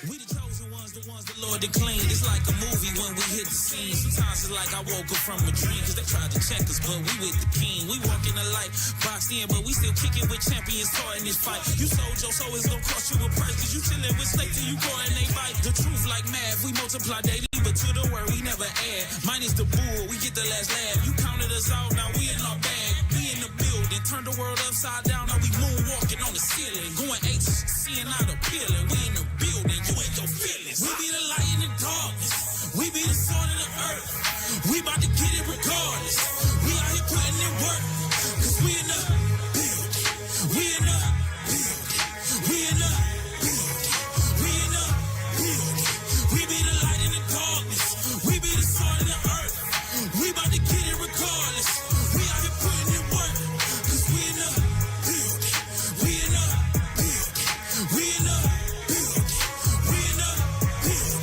We the chosen ones, the ones the Lord declared. It's like a movie when we hit the scene. Sometimes it's like I woke up from a dream, cause they tried to check us, but we with the king. We walk in the light, boxed in, but we still kicking with champions taught in this fight. You sold your soul, it's gonna cost you a price, cause you chillin' with snakes till you caught and they bite. The truth like math, we multiply daily, but to the word we never add. Mine is the bull, we get the last laugh. You counted us out, now we in our bag. We in the building, turn the world upside down, now we moonwalking on the ceiling. Going H, seeing out appealing. We in the building, you ain't your feelings. We be the light in the darkness, we be the salt of the earth. We about to get it regardless. We out here putting in work, cause we in the building. We in the building. We in the building. We in the building. We be the light in the darkness, we be the salt of the earth. We about to get it regardless. We out here putting in work, cause we in the building. We in the building. We in the building. We in the building.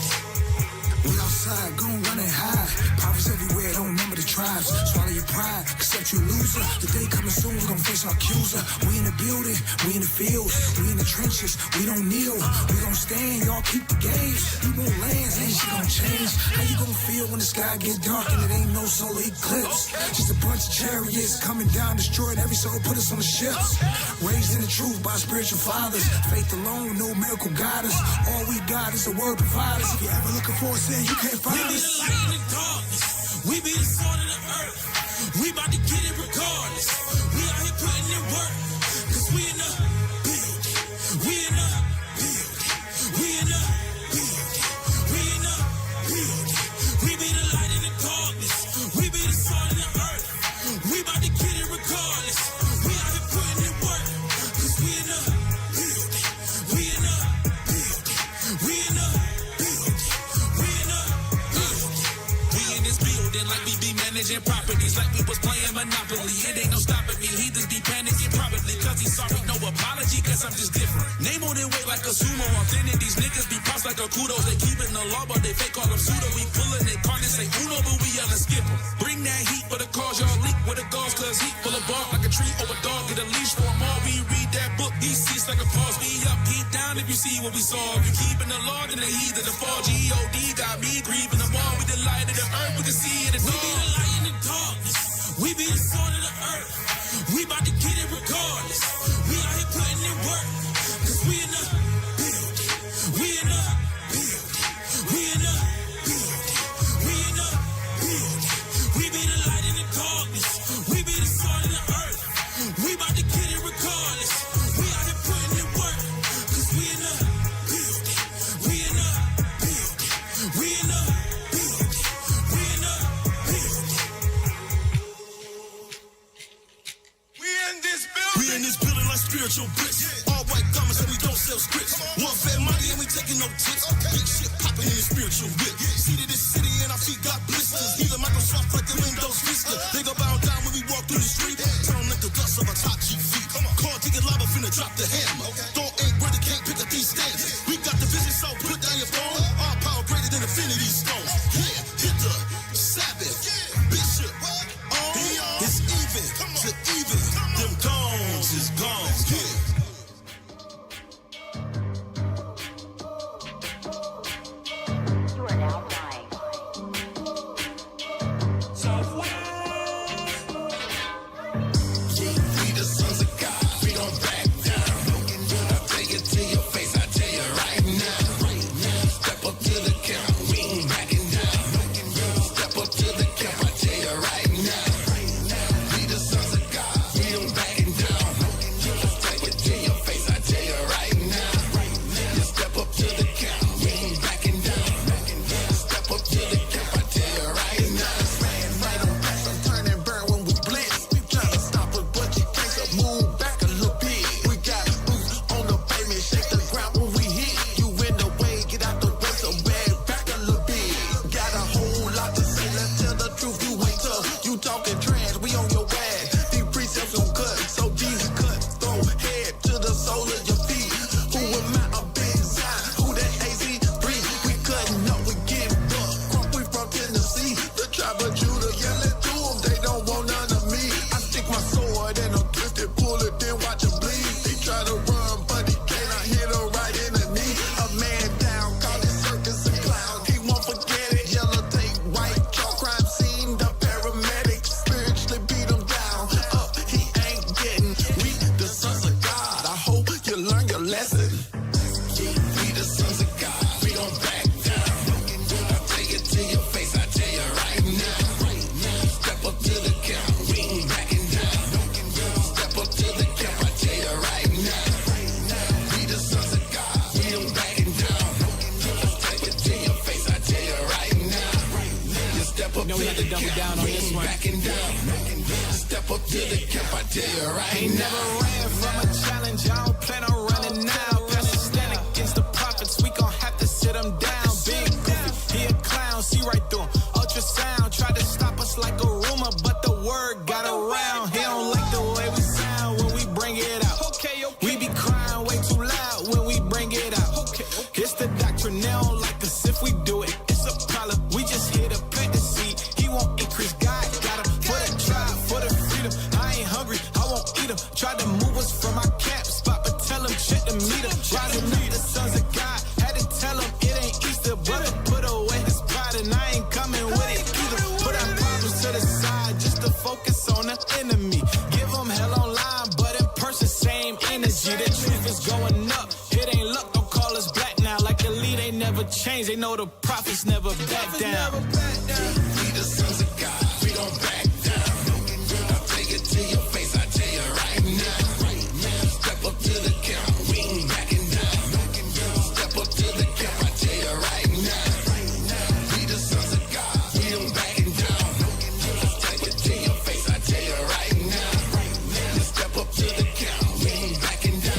We outside, gon' run and hide. Poppers everywhere, don't remember the tribes. Swallow your pride, accept you loser. The day coming soon, we gon' face our accuser. We in the building, we in the fields, we in the trenches, we don't kneel. We gon' stand, y'all keep the gaze. You won't land, ain't shit gon' change. How you gon' feel when the sky get dark and it ain't no solar eclipse? Just a bunch of chariots coming down, destroying every soul, put us on the ships. Raised in the truth by spiritual fathers. Faith alone, no miracle guide us. All we got is the word providers. If you ever looking for a sin, you can't find us. We be the light in the darkness, we be the salt of the earth. We about to get it regardless. We out here putting in work, cause we in the building. We in the building. We in the building. We in the building. We be the light in the darkness, we be the salt of the earth. We about to get it regardless. We out here putting in work, cause we in the building. We in the building. We in the building. We in the building. We in this building like we be managing properties, like we was playing Monopoly. It ain't no stopping me. He just be panicking probably cause he's sorry. No apology cause I'm just different. Name on their weight like a sumo. Authentic, these niggas be props like a kudos. They keeping the law but they fake call them pseudo. We pulling they card and say uno but we yelling skip 'em. Bring that heat for the cause, y'all leak with the gauze cause heat full of bark like a tree over dog. Get a leash for them all. We read that book, these seats like a pause. We up, heat down if you see what we saw. If you keeping the law then the heat of the fall. G-O-D got me grieving the wall. We the light of the earth, we can see it. We be the light in the darkness, we be the salt of the earth. We about to get it regardless. We out here putting in work, cause we in the building. We in the building. We in the building. We in the building. We be the light in the darkness, we be the salt of the earth. We about to get it regardless. We out here putting in work, cause we in the building. We in the building. We in the building. We in the building. We in this building like spiritual bricks. All white garments and we don't sell scripts. Warfare money and we taking no tips. Big shit popping in the spiritual whip. Seated this city and our feet got blisters. Either Microsoft like the Windows Vista. They go bow down when we walk through the street. Turn like the dust of a top G feet. Car ticket lava finna drop the hammer. Thought ain't where they can't pick up these stands. We got the vision so put down your phone. Our power greater than infinity stones. Yeah, hit the Sabbath. Bishop. It's even to even. Them goons is gone. Yeah. You are now flying. We the sons of God. We don't back down. down on this one. Backing down. Step up to the camp, I tell you right Ain't now. never ran from a challenge, I don't plan on running now. Pastor stand against the prophets, we gon' have to sit them down. Big goofy, he a clown, see right through him. Ultrasound, tried to stop us like a rumor, but the word got around. He don't like the way we sound when we bring it out. We be crying way too loud when we bring it out. It's the doctrine, they don't like us if we do it. It's a problem, we just hit a plant the seed. He won't increase, God got him for the tribe, for the freedom. I ain't hungry, I won't eat him. Tried to move us from our camp spot, but tell him shit to meet him. Rising up the sons of God, had to tell him it ain't Easter. Brother put away his pride and I ain't coming with it either. Put our problems to the side just to focus on the enemy. Give him hell online, but in person, same energy. The truth is going up, it ain't luck, don't call us black now. Like the lead ain't never changed, they know the prophets never back down. We the sons of God, we don't back down. I'll take it to your face, I tell you right now. Step up to the camp, we ain't backing down. Step up to the camp, I tell you right now. We the sons of God, we don't backing down. Take it to your face, I tell you right now. Step up to the camp, we ain't backing down.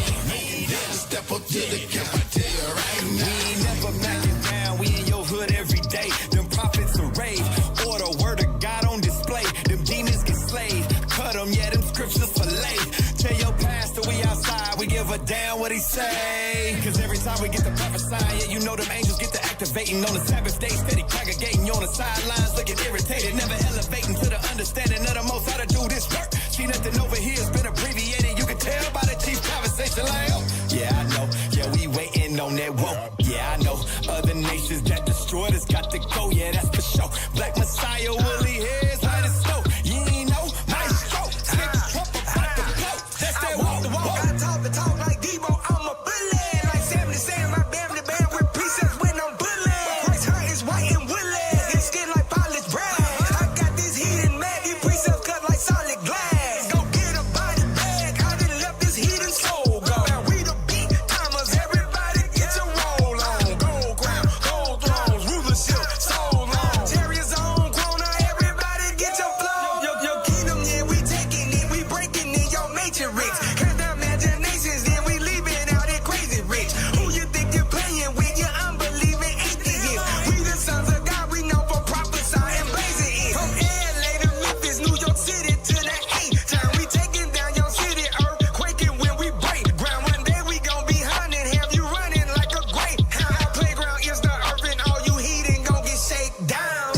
Step up to the camp, I tell you right now. We ain't never backing down, we in your hood every day. Them prophets are rave, or the word of God on display. Them demons get slayed, cut them, yeah, them scriptures for late. Tell your pastor we outside, we give a damn what he say. Cause every time we get to prophesying, yeah, you know them angels get to activating. On the Sabbath day, steady congregating. You on the sidelines looking irritated, never elevating to the understanding of the most how to do this work. See nothing over here has been abbreviated, you can tell by the chief conversation like, oh, yeah, I know, yeah, we waiting on that whoa. Yeah, I know, other nations that destroyed us got to go, yeah, that's for sure. Black Messiah, woolly hairs, white as snow. You ain't know, maestro, six trump about to blow. That's that walk the walk. I talk the talk like Debo, I'm a bully. Like 70 saying my bam the band with precepts when I'm bully. Christ heart is white and woolly, his skin like polished brass. I got this heat and mad, these precepts cut like solid glass. Go get a body bag, I done left this heat and soul go. Now we the beat timers, everybody get your roll on. Gold crown, gold thrones, rulership, so long. Chariots on corner, everybody get your flow. Your kingdom, yeah, we taking it, we breaking it, your matrix. Cast down imaginations, then we leaving out that crazy rich. Who you think you're playing with? You're unbelieving atheists. We the sons of God, we know for prophesying blazing it. From LA to Memphis, New York City to the H-town. We taking down your city, earthquaking when we break ground. One day we gon' be hunting, have you running like a greyhound. Our playground is the earth and all you heathen gon' get shaken down.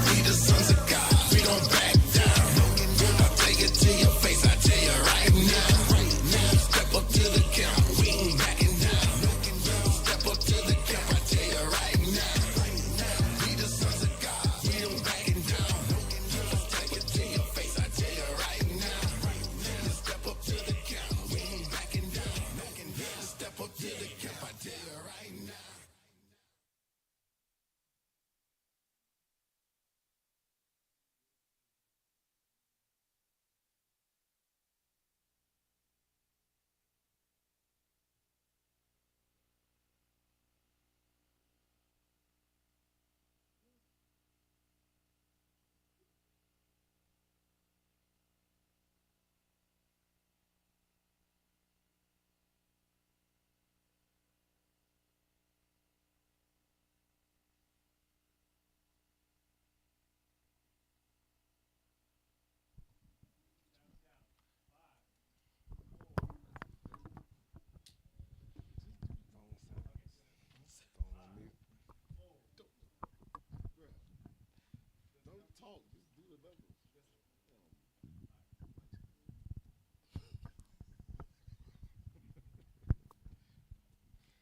We the sons of God, we don't back down. I'll take it to your face, I tell you right now. Step up to the camp, we ain't backing down. Step up to the camp, I tell you right now. We the sons of God, we don't backing down. Take it to your face, I tell you right now. Step up to the camp, we ain't backing down. Step up to the camp, I tell you right now.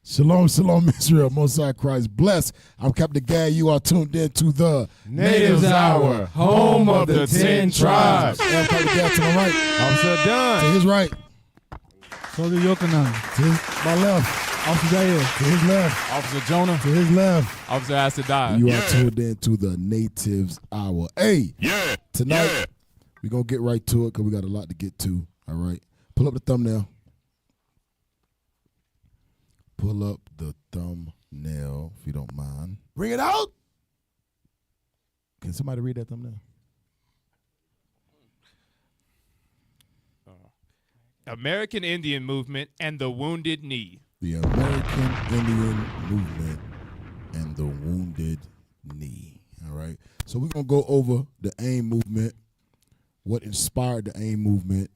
Shalom, shalom, Israel. Most High Christ bless. I'm Captain Gad. You are tuned in to the Natives Hour, home of the 10 tribes. I'm Captain Gad to my right. Officer To Dunn. his right. Soldier Yokanan. To his, my left. Officer Jair. To his left. Officer Jonah. To his left. Officer Asadai. You are tuned in to the Natives Hour. Hey, tonight we're going to get right to it because we got a lot to get to. All right. Pull up the thumbnail. Pull up the thumbnail, if you don't mind. Bring it out. Can somebody read that thumbnail? American Indian Movement and the Wounded Knee. The American Indian Movement and the Wounded Knee. All right. So we're going to go over the AIM movement, what inspired the AIM movement,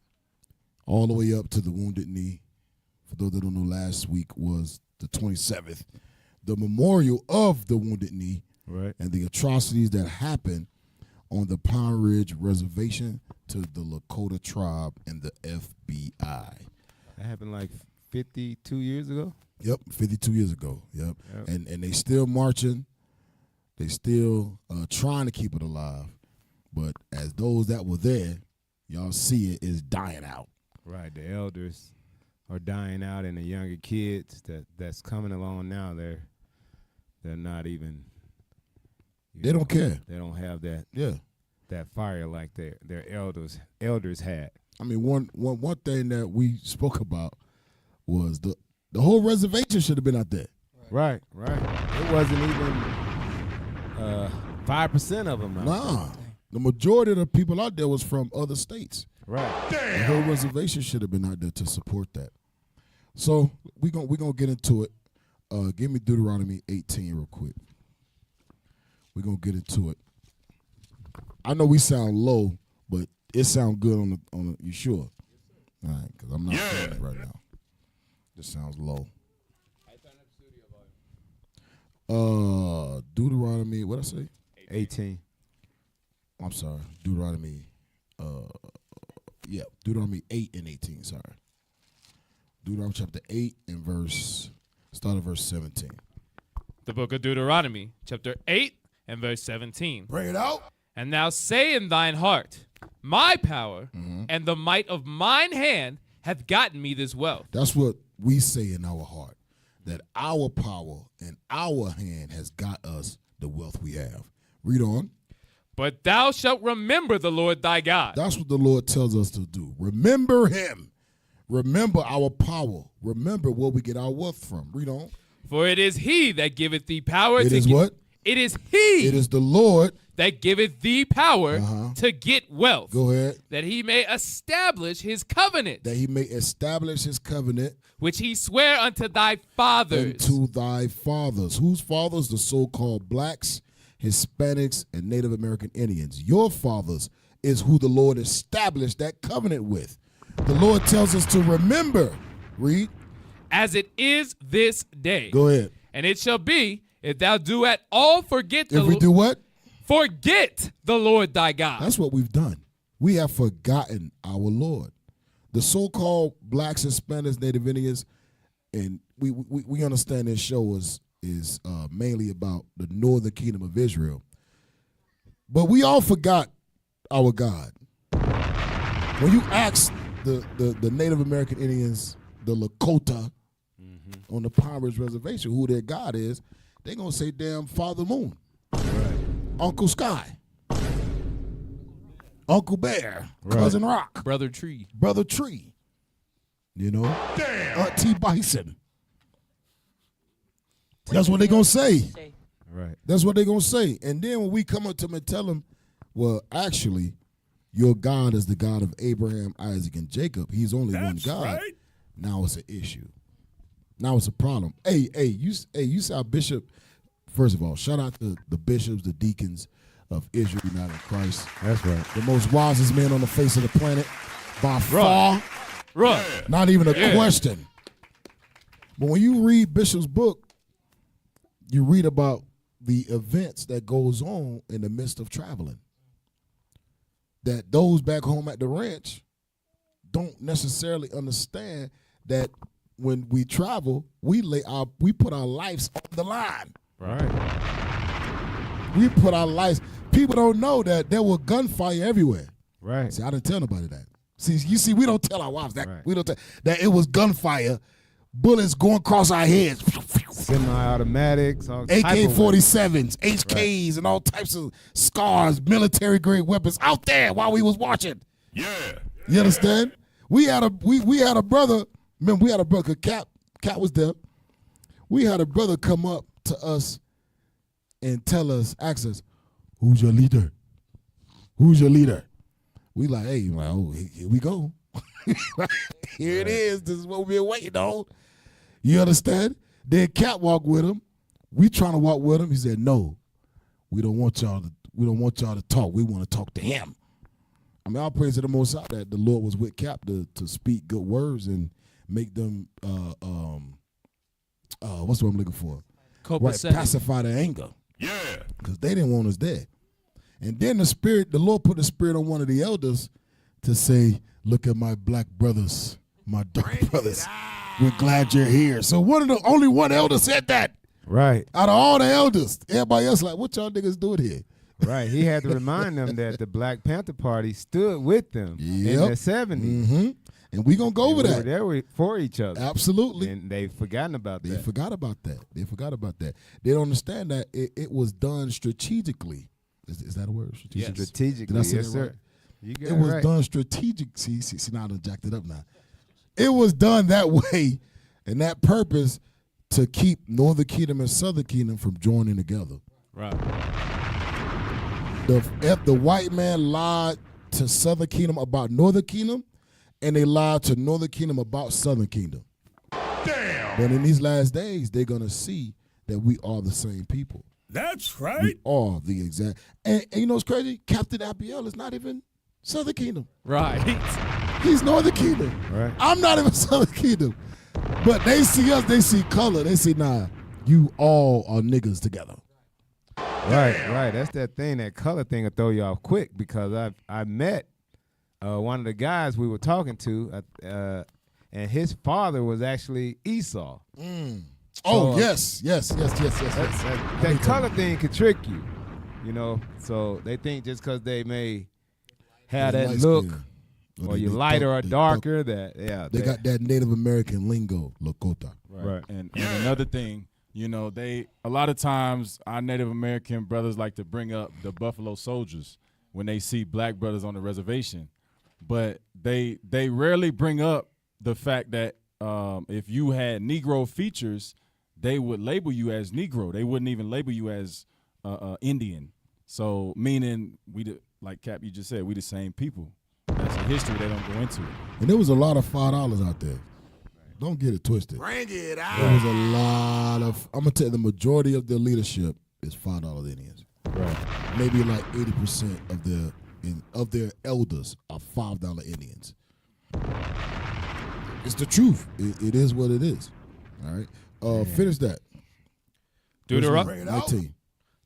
all the way up to the Wounded Knee. For those that don't know, last week was the 27th, the memorial of the Wounded Knee, right, and the atrocities that happened on the Pine Ridge Reservation to the Lakota tribe and the FBI. That happened like 52 years ago? Yep, 52 years ago. Yep. And they still marching. They still trying to keep it alive. But as those that were there, y'all see it is dying out. Right, the elders are dying out, and the younger kids that's coming along now, they're not even. They don't care. They don't have that. Yeah. That fire like their elders had. I mean, one thing that we spoke about was the whole reservation should have been out there. Right. It wasn't even 5% of them. Nah, the majority of the people out there was from other states. Right. Damn. The whole reservation should have been out there to support that. So we gonna get into it. Give me Deuteronomy 18 real quick. We're gonna get into it. I know we sound low, but it sound good on the. You sure? All right, because I'm not feeling it right now. This sounds low. Deuteronomy, what I say? 18. I'm sorry, Deuteronomy. Deuteronomy 8 and 18. Sorry, Deuteronomy chapter 8 and start at verse 17. The book of Deuteronomy, chapter 8 and verse 17. Bring it out. And now say in thine heart, my power and the might of mine hand hath gotten me this wealth. That's what we say in our heart, that our power and our hand has got us the wealth we have. Read on. But thou shalt remember the Lord thy God. That's what the Lord tells us to do. Remember him. Remember our power. Remember where we get our wealth from. Read on. For it is he that giveth thee power It to is what? It is he. It is the Lord that giveth thee power to get wealth. Go ahead. That he may establish his covenant. That he may establish his covenant. Which he sware unto thy fathers. Unto thy fathers. Whose fathers? The so-called blacks, Hispanics, and Native American Indians. Your fathers is who the Lord established that covenant with. The Lord tells us to remember. Read. As it is this day. Go ahead. And it shall be, if thou do at all forget If we do what? Forget the Lord thy God. That's what we've done. We have forgotten our Lord. The so-called blacks, Hispanics, Native Indians, and we understand this show is mainly about the northern kingdom of Israel. But we all forgot our God. When you ask the Native American Indians, the Lakota on the Pine Ridge Reservation, who their God is, they're going to say, damn Father Moon, Uncle Sky, Uncle Bear, Cousin Rock, Brother Tree. You know, Auntie Bison. That's what they're going to say. Right. That's what they're going to say. And then when we come up to them and tell them, well, actually, your God is the God of Abraham, Isaac, and Jacob. He's only one God. Right. Now it's an issue. Now it's a problem. Hey, you saw Bishop. First of all, shout out to the bishops, the deacons of Israel United in Christ. That's right. The most wisest men on the face of the planet by far. Right. Not even a question. But when you read Bishop's book, you read about the events that goes on in the midst of traveling. That those back home at the ranch don't necessarily understand that when we travel, we put our lives on the line. Right. We put our lives. People don't know that there was gunfire everywhere. Right. See, I didn't tell nobody that. See, we don't tell our wives that. Right. We don't tell that it was gunfire, bullets going across our heads. Semi-automatics, AK-47s, HKs, and all types of scars, military-grade weapons out there while we was watching. Yeah. You understand? We had a brother. Remember, we had a brother. Cat was there. We had a brother come up to us and ask us, "Who's your leader? Who's your leader?" We like, hey, well, here we go. Here it is. This is what we've been waiting on. You understand? Then Cap walked with him. We trying to walk with him. He said, "No, we don't want y'all to talk. We want to talk to him." I mean, I'll praise to the Most High that the Lord was with Cap to speak good words and make them what's the word I'm looking for? Pacify their anger. Yeah. Because they didn't want us there. And then the Lord put the spirit on one of the elders to say, "Look at my black brothers, my dark brothers. We're glad you're here." So only one elder said that. Right. Out of all the elders, everybody else like, "What y'all niggas doing here?" Right. He had to remind them that the Black Panther Party stood with them in the 70s. Mm-hmm. And we going to go over that. They were for each other. Absolutely. And they've forgotten about that. They forgot about that. They don't understand that it was done strategically. Is that a word? Yes. Strategically. Did I say yes, that sir. right? You got it was right. done strategic. See, now I done jacked it up now. It was done that way and that purpose to keep Northern Kingdom and Southern Kingdom from joining together. Right. If the white man lied to Southern Kingdom about Northern Kingdom, and they lied to Northern Kingdom about Southern Kingdom. Damn. But in these last days, they're going to see that we are the same people. That's right. We are the exact. And you know what's crazy? Captain Abiel is not even Southern Kingdom. Right. He's Northern Kingdom. Right. I'm not even Southern Kingdom. But they see us, they see color. They say, "Nah, you all are niggas together." Right. That's that thing, that color thing will throw you off quick, because I met one of the guys we were talking to, and his father was actually Esau. Oh, yes. That color thing could trick you, you know. So they think just because they may have that look, or you're lighter or darker, they got that Native American lingo, Lakota. Right. And another thing, you know, a lot of times our Native American brothers like to bring up the Buffalo Soldiers when they see black brothers on the reservation. But they rarely bring up the fact that if you had Negro features, they would label you as Negro. They wouldn't even label you as Indian. So meaning like Cap, you just said, we the same people. That's a history they don't go into. And there was a lot of $5 out there. Don't get it twisted. Bring it out. There was a lot of. I'm gonna tell you, the majority of their leadership is $5 Indians. Right. Maybe like 80% of their elders are $5 Indians. It's the truth. It is what it is. All right. Finish that.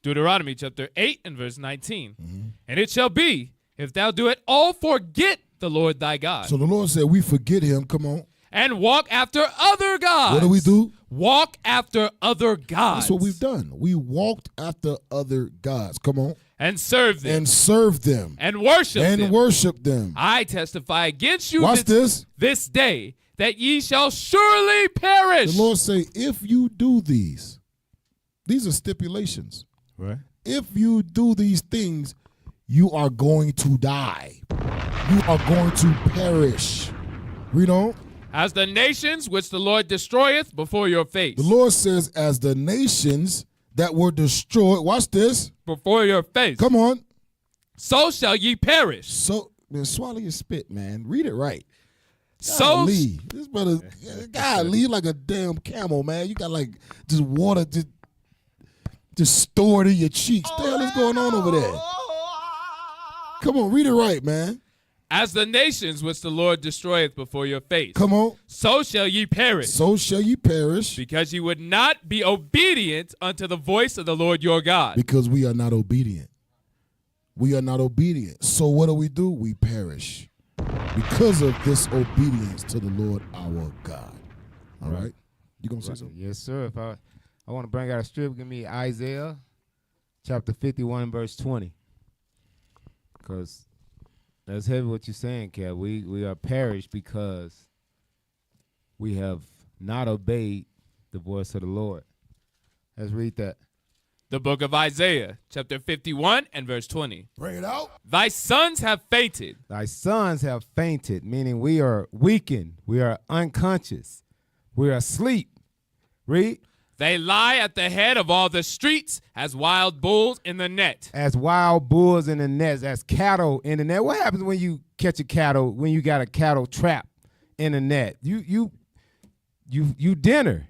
Deuteronomy chapter 8 and verse 19. Mm-hmm. And it shall be, if thou do it all, forget the Lord thy God. So the Lord said, we forget him. Come on. And walk after other gods. What do we do? Walk after other gods. That's what we've done. We walked after other gods. Come on. And serve them. And serve them. And worship them. And worship them. I testify against you this day that ye shall surely perish. The Lord say, if you do these are stipulations. Right. If you do these things, you are going to die. You are going to perish. Read on. As the nations which the Lord destroyeth before your face. The Lord says, as the nations that were destroyed, watch this. Before your face. Come on. So shall ye perish. So, man, swallow your spit, man. Read it right. Golly. This brother, golly, like a damn camel, man. You got like just water just stored in your cheeks. What the hell is going on over there? Come on, read it right, man. As the nations which the Lord destroyeth before your face. Come on. So shall ye perish. So shall ye perish. Because ye would not be obedient unto the voice of the Lord your God. Because we are not obedient. We are not obedient. So what do? We perish. Because of disobedience to the Lord our God. All right? You going to say something? Yes, sir. If I want to bring out a strip, give me Isaiah chapter 51, verse 20. Because that's heavy what you're saying, Kat. We are perished because we have not obeyed the voice of the Lord. Let's read that. The book of Isaiah, chapter 51 and verse 20. Bring it out. Thy sons have fainted. Thy sons have fainted, meaning we are weakened. We are unconscious. We are asleep. Read. They lie at the head of all the streets as wild bulls in the net. As wild bulls in the nets, as cattle in the net. What happens when you catch a cattle, when you got a cattle trap in a net? You're dinner.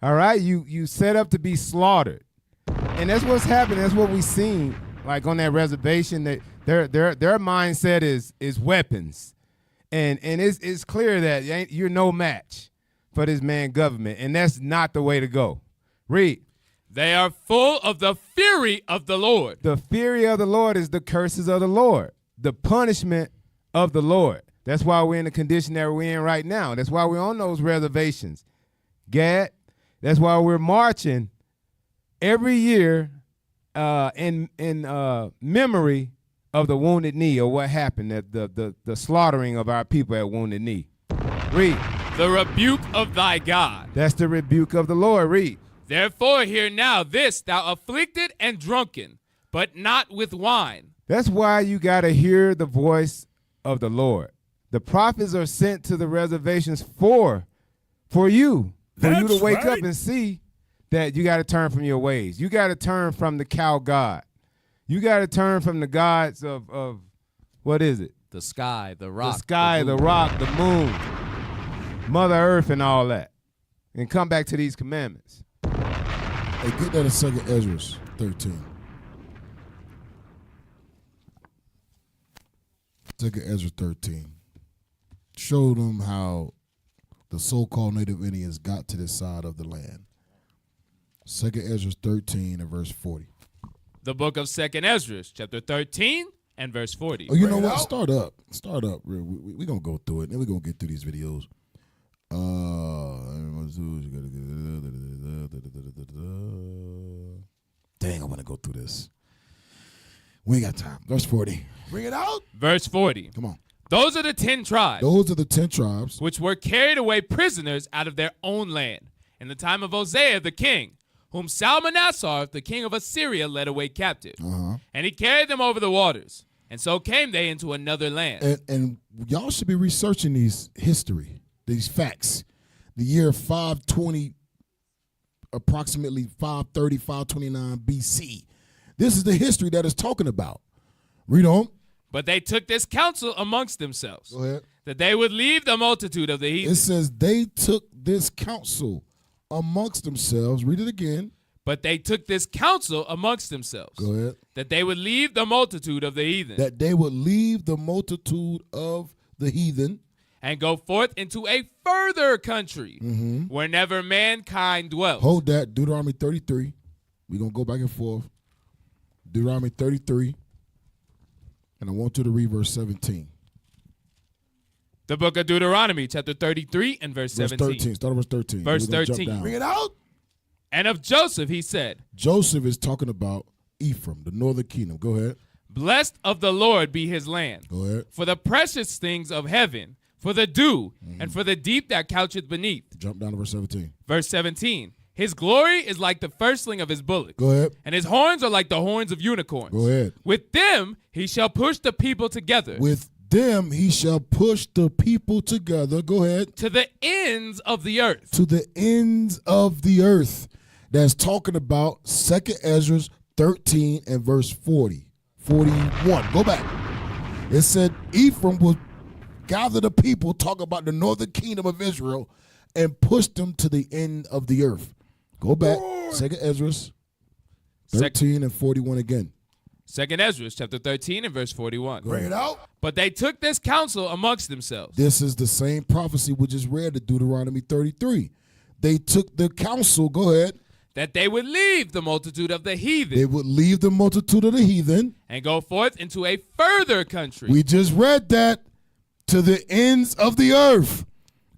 All right? You set up to be slaughtered. And that's what's happening. That's what we seen, like on that reservation, that their mindset is weapons. And it's clear that you're no match for this man government, and that's not the way to go. Read. They are full of the fury of the Lord. The fury of the Lord is the curses of the Lord, the punishment of the Lord. That's why we're in the condition that we're in right now. That's why we're on those reservations. Gad, that's why we're marching every year in memory of the Wounded Knee, or what happened, at the slaughtering of our people at Wounded Knee. Read. The rebuke of thy God. That's the rebuke of the Lord. Read. Therefore hear now this, thou afflicted and drunken, but not with wine. That's why you got to hear the voice of the Lord. The prophets are sent to the reservations for you to wake up and see that you got to turn from your ways. You got to turn from the cow god. You got to turn from the gods of what is it? The sky, the rock. The sky, the rock, the moon, Mother Earth, and all that. And come back to these commandments. Hey, get that in 2 Ezra 13. 2 Ezra 13. Show them how the so-called Native Indians got to this side of the land. 2 Ezra 13 and verse 40. The book of 2 Ezra, chapter 13 and verse 40. Oh, you know what? Start up. We're going to go through it, and then we're going to get through these videos. Dang, I want to go through this. We ain't got time. Verse 40. Bring it out. Verse 40. Come on. Those are the 10 tribes. Those are the 10 tribes. Which were carried away prisoners out of their own land in the time of Hosea the king, whom Salmanassar, the king of Assyria, led away captive. And he carried them over the waters. And so came they into another land. And y'all should be researching these history, these facts. The year 520, approximately 530, 529 BC. This is the history that it's talking about. Read on. But they took this counsel amongst themselves. Go ahead. That they would leave the multitude of the heathen. It says they took this counsel amongst themselves. Read it again. But they took this counsel amongst themselves. Go ahead. That they would leave the multitude of the heathen. That they would leave the multitude of the heathen. And go forth into a further country where never mankind dwells. Hold that. Deuteronomy 33. We're going to go back and forth. Deuteronomy 33. And I want you to read verse 17. The book of Deuteronomy, chapter 33 and verse 17. 13. Start at verse 13. Verse 13. Bring it out. And of Joseph he said. Joseph is talking about Ephraim, the northern kingdom. Go ahead. Blessed of the Lord be his land. Go ahead. For the precious things of heaven, for the dew, and for the deep that coucheth beneath. Jump down to verse 17. Verse 17. His glory is like the firstling of his bullocks. Go ahead. And his horns are like the horns of unicorns. Go ahead. With them he shall push the people together. With them he shall push the people together. Go ahead. To the ends of the earth. To the ends of the earth. That's talking about 2 Ezra 13 and verse 40. 41. Go back. It said Ephraim will gather the people, talk about the northern kingdom of Israel, and push them to the end of the earth. Go back. 2 Ezra 13 and 41 again. 2 Ezra chapter 13 and verse 41. Bring it out. But they took this counsel amongst themselves. This is the same prophecy we just read in Deuteronomy 33. They took the counsel, go ahead. That they would leave the multitude of the heathen. They would leave the multitude of the heathen. And go forth into a further country. We just read that. To the ends of the earth.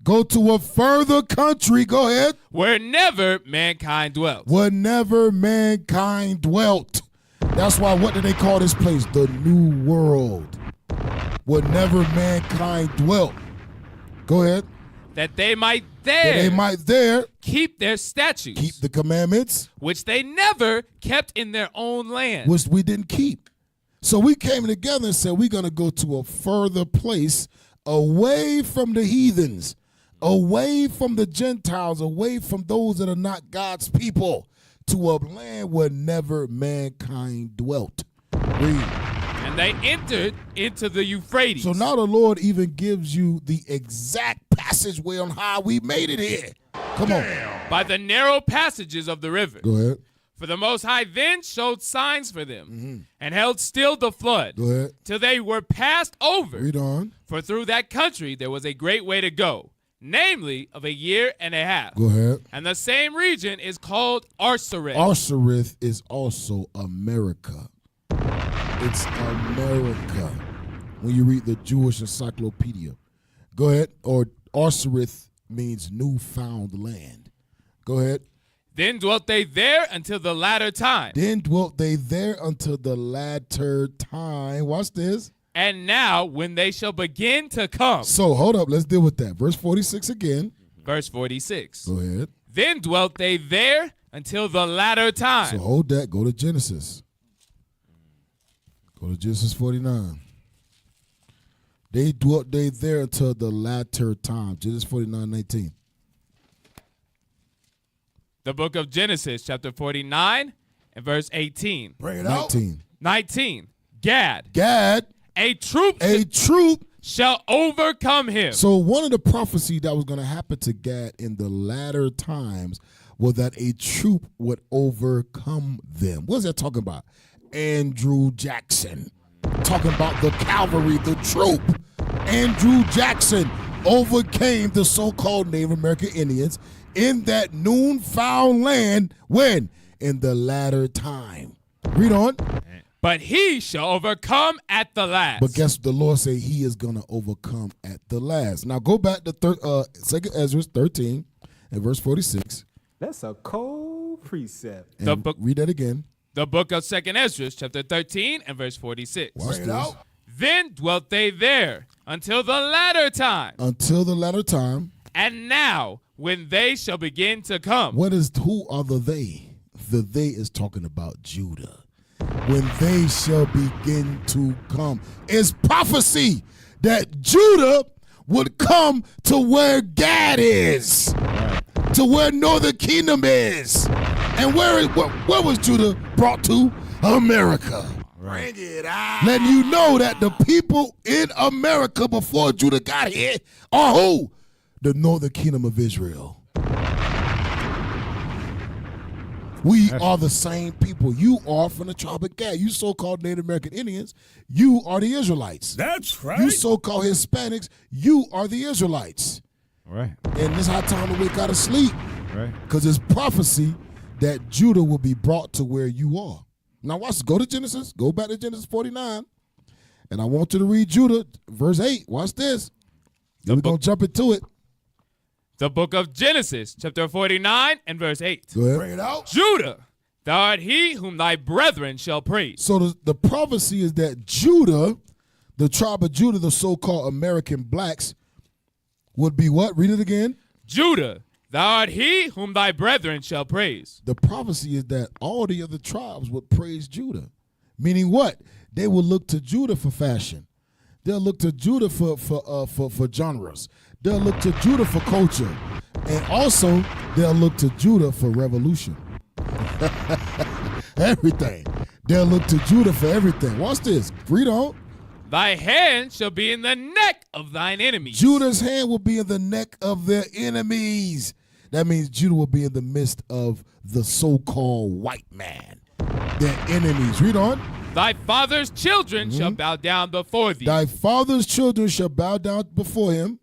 Go to a further country. Go ahead. Where never mankind dwelt. Where never mankind dwelt. That's why, what do they call this place? The New World. Where never mankind dwelt. Go ahead. That they might there keep their statutes. Keep the commandments. Which they never kept in their own land. Which we didn't keep. So we came together and said we're going to go to a further place away from the heathens, away from the Gentiles, away from those that are not God's people, to a land where never mankind dwelt. Read. And they entered into the Euphrates. So now the Lord even gives you the exact passageway on how we made it here. Come on. By the narrow passages of the river. Go ahead. For the Most High then showed signs for them, and held still the flood, Go ahead. till they were passed over. Read on. For through that country there was a great way to go, namely of a year and a half. Go ahead. And the same region is called Arsareth. Arsareth is also America. It's America. When you read the Jewish Encyclopedia. Go ahead. Or Arsareth means newfound land. Go ahead. Then dwelt they there until the latter time. Then dwelt they there until the latter time. Watch this. And now, when they shall begin to come. So, hold up. Let's deal with that. Verse 46 again. Verse 46. Go ahead. Then dwelt they there until the latter time. So, hold that. Go to Genesis. Go to Genesis 49. They dwelt they there until the latter time. Genesis 49:19. The book of Genesis, chapter 49, and verse 18. Bring it out. 19. Gad. Gad. A troop shall overcome him. So one of the prophecy that was going to happen to Gad in the latter times was that a troop would overcome them. What is that talking about? Andrew Jackson. Talking about the cavalry, the troop. Andrew Jackson overcame the so-called Native American Indians in that noon-found land. When? In the latter time. Read on. But he shall overcome at the last. But guess what the Lord say? He is going to overcome at the last. Now go back to 2 Ezra 13 and verse 46. That's a cold precept. And read that again. The book of 2 Ezra, chapter 13 and verse 46. Watch this. Then dwelt they there until the latter time. Until the latter time. And now, when they shall begin to come. Who are the they? The they is talking about Judah. When they shall begin to come. It's prophecy that Judah would come to where Gad is. To where Northern Kingdom is. And where was Judah brought to? America. Bring it out. Letting you know that the people in America before Judah got here are who? The Northern Kingdom of Israel. We are the same people. You are from the tribe of Gad. You so-called Native American Indians, you are the Israelites. That's right. You so-called Hispanics, you are the Israelites. Right. And this is how time to wake out of sleep. Right. Because it's prophecy that Judah will be brought to where you are. Now watch, go to Genesis. Go back to Genesis 49. And I want you to read Judah, verse 8. Watch this. Then we're going to jump into it. The book of Genesis, chapter 49 and verse 8. Go ahead. Bring it out. Judah, thou art he whom thy brethren shall praise. So the prophecy is that Judah, the tribe of Judah, the so-called American blacks, would be what? Read it again. Judah, thou art he whom thy brethren shall praise. The prophecy is that all the other tribes would praise Judah. Meaning what? They will look to Judah for fashion. They'll look to Judah for genres. They'll look to Judah for culture. And also, they'll look to Judah for revolution. Everything. They'll look to Judah for everything. Watch this. Read on. Thy hand shall be in the neck of thine enemies. Judah's hand will be in the neck of their enemies. That means Judah will be in the midst of the so-called white man. Their enemies. Read on. Thy father's children shall bow down before thee. Thy father's children shall bow down before him.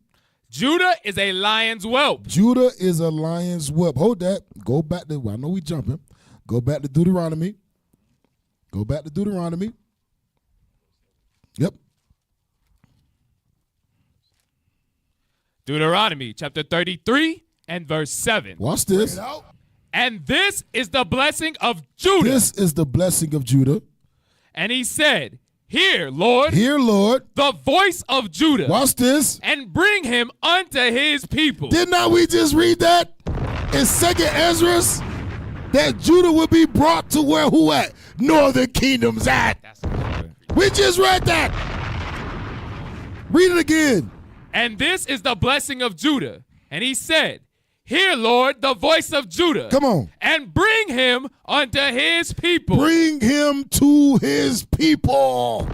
Judah is a lion's whelp. Judah is a lion's whelp. Hold that. Go back to, I know we jumping. Go back to Deuteronomy. Go back to Deuteronomy. Yep. Deuteronomy chapter 33 and verse 7. Watch this. And this is the blessing of Judah. This is the blessing of Judah. And he said, Hear, Lord. Hear, Lord. The voice of Judah. Watch this. And bring him unto his people. Did not we just read that in 2 Ezra? That Judah will be brought to where who at? Northern Kingdom's at. We just read that. Read it again. And this is the blessing of Judah. And he said, Hear, Lord, the voice of Judah. Come on. And bring him unto his people. Bring him to his people.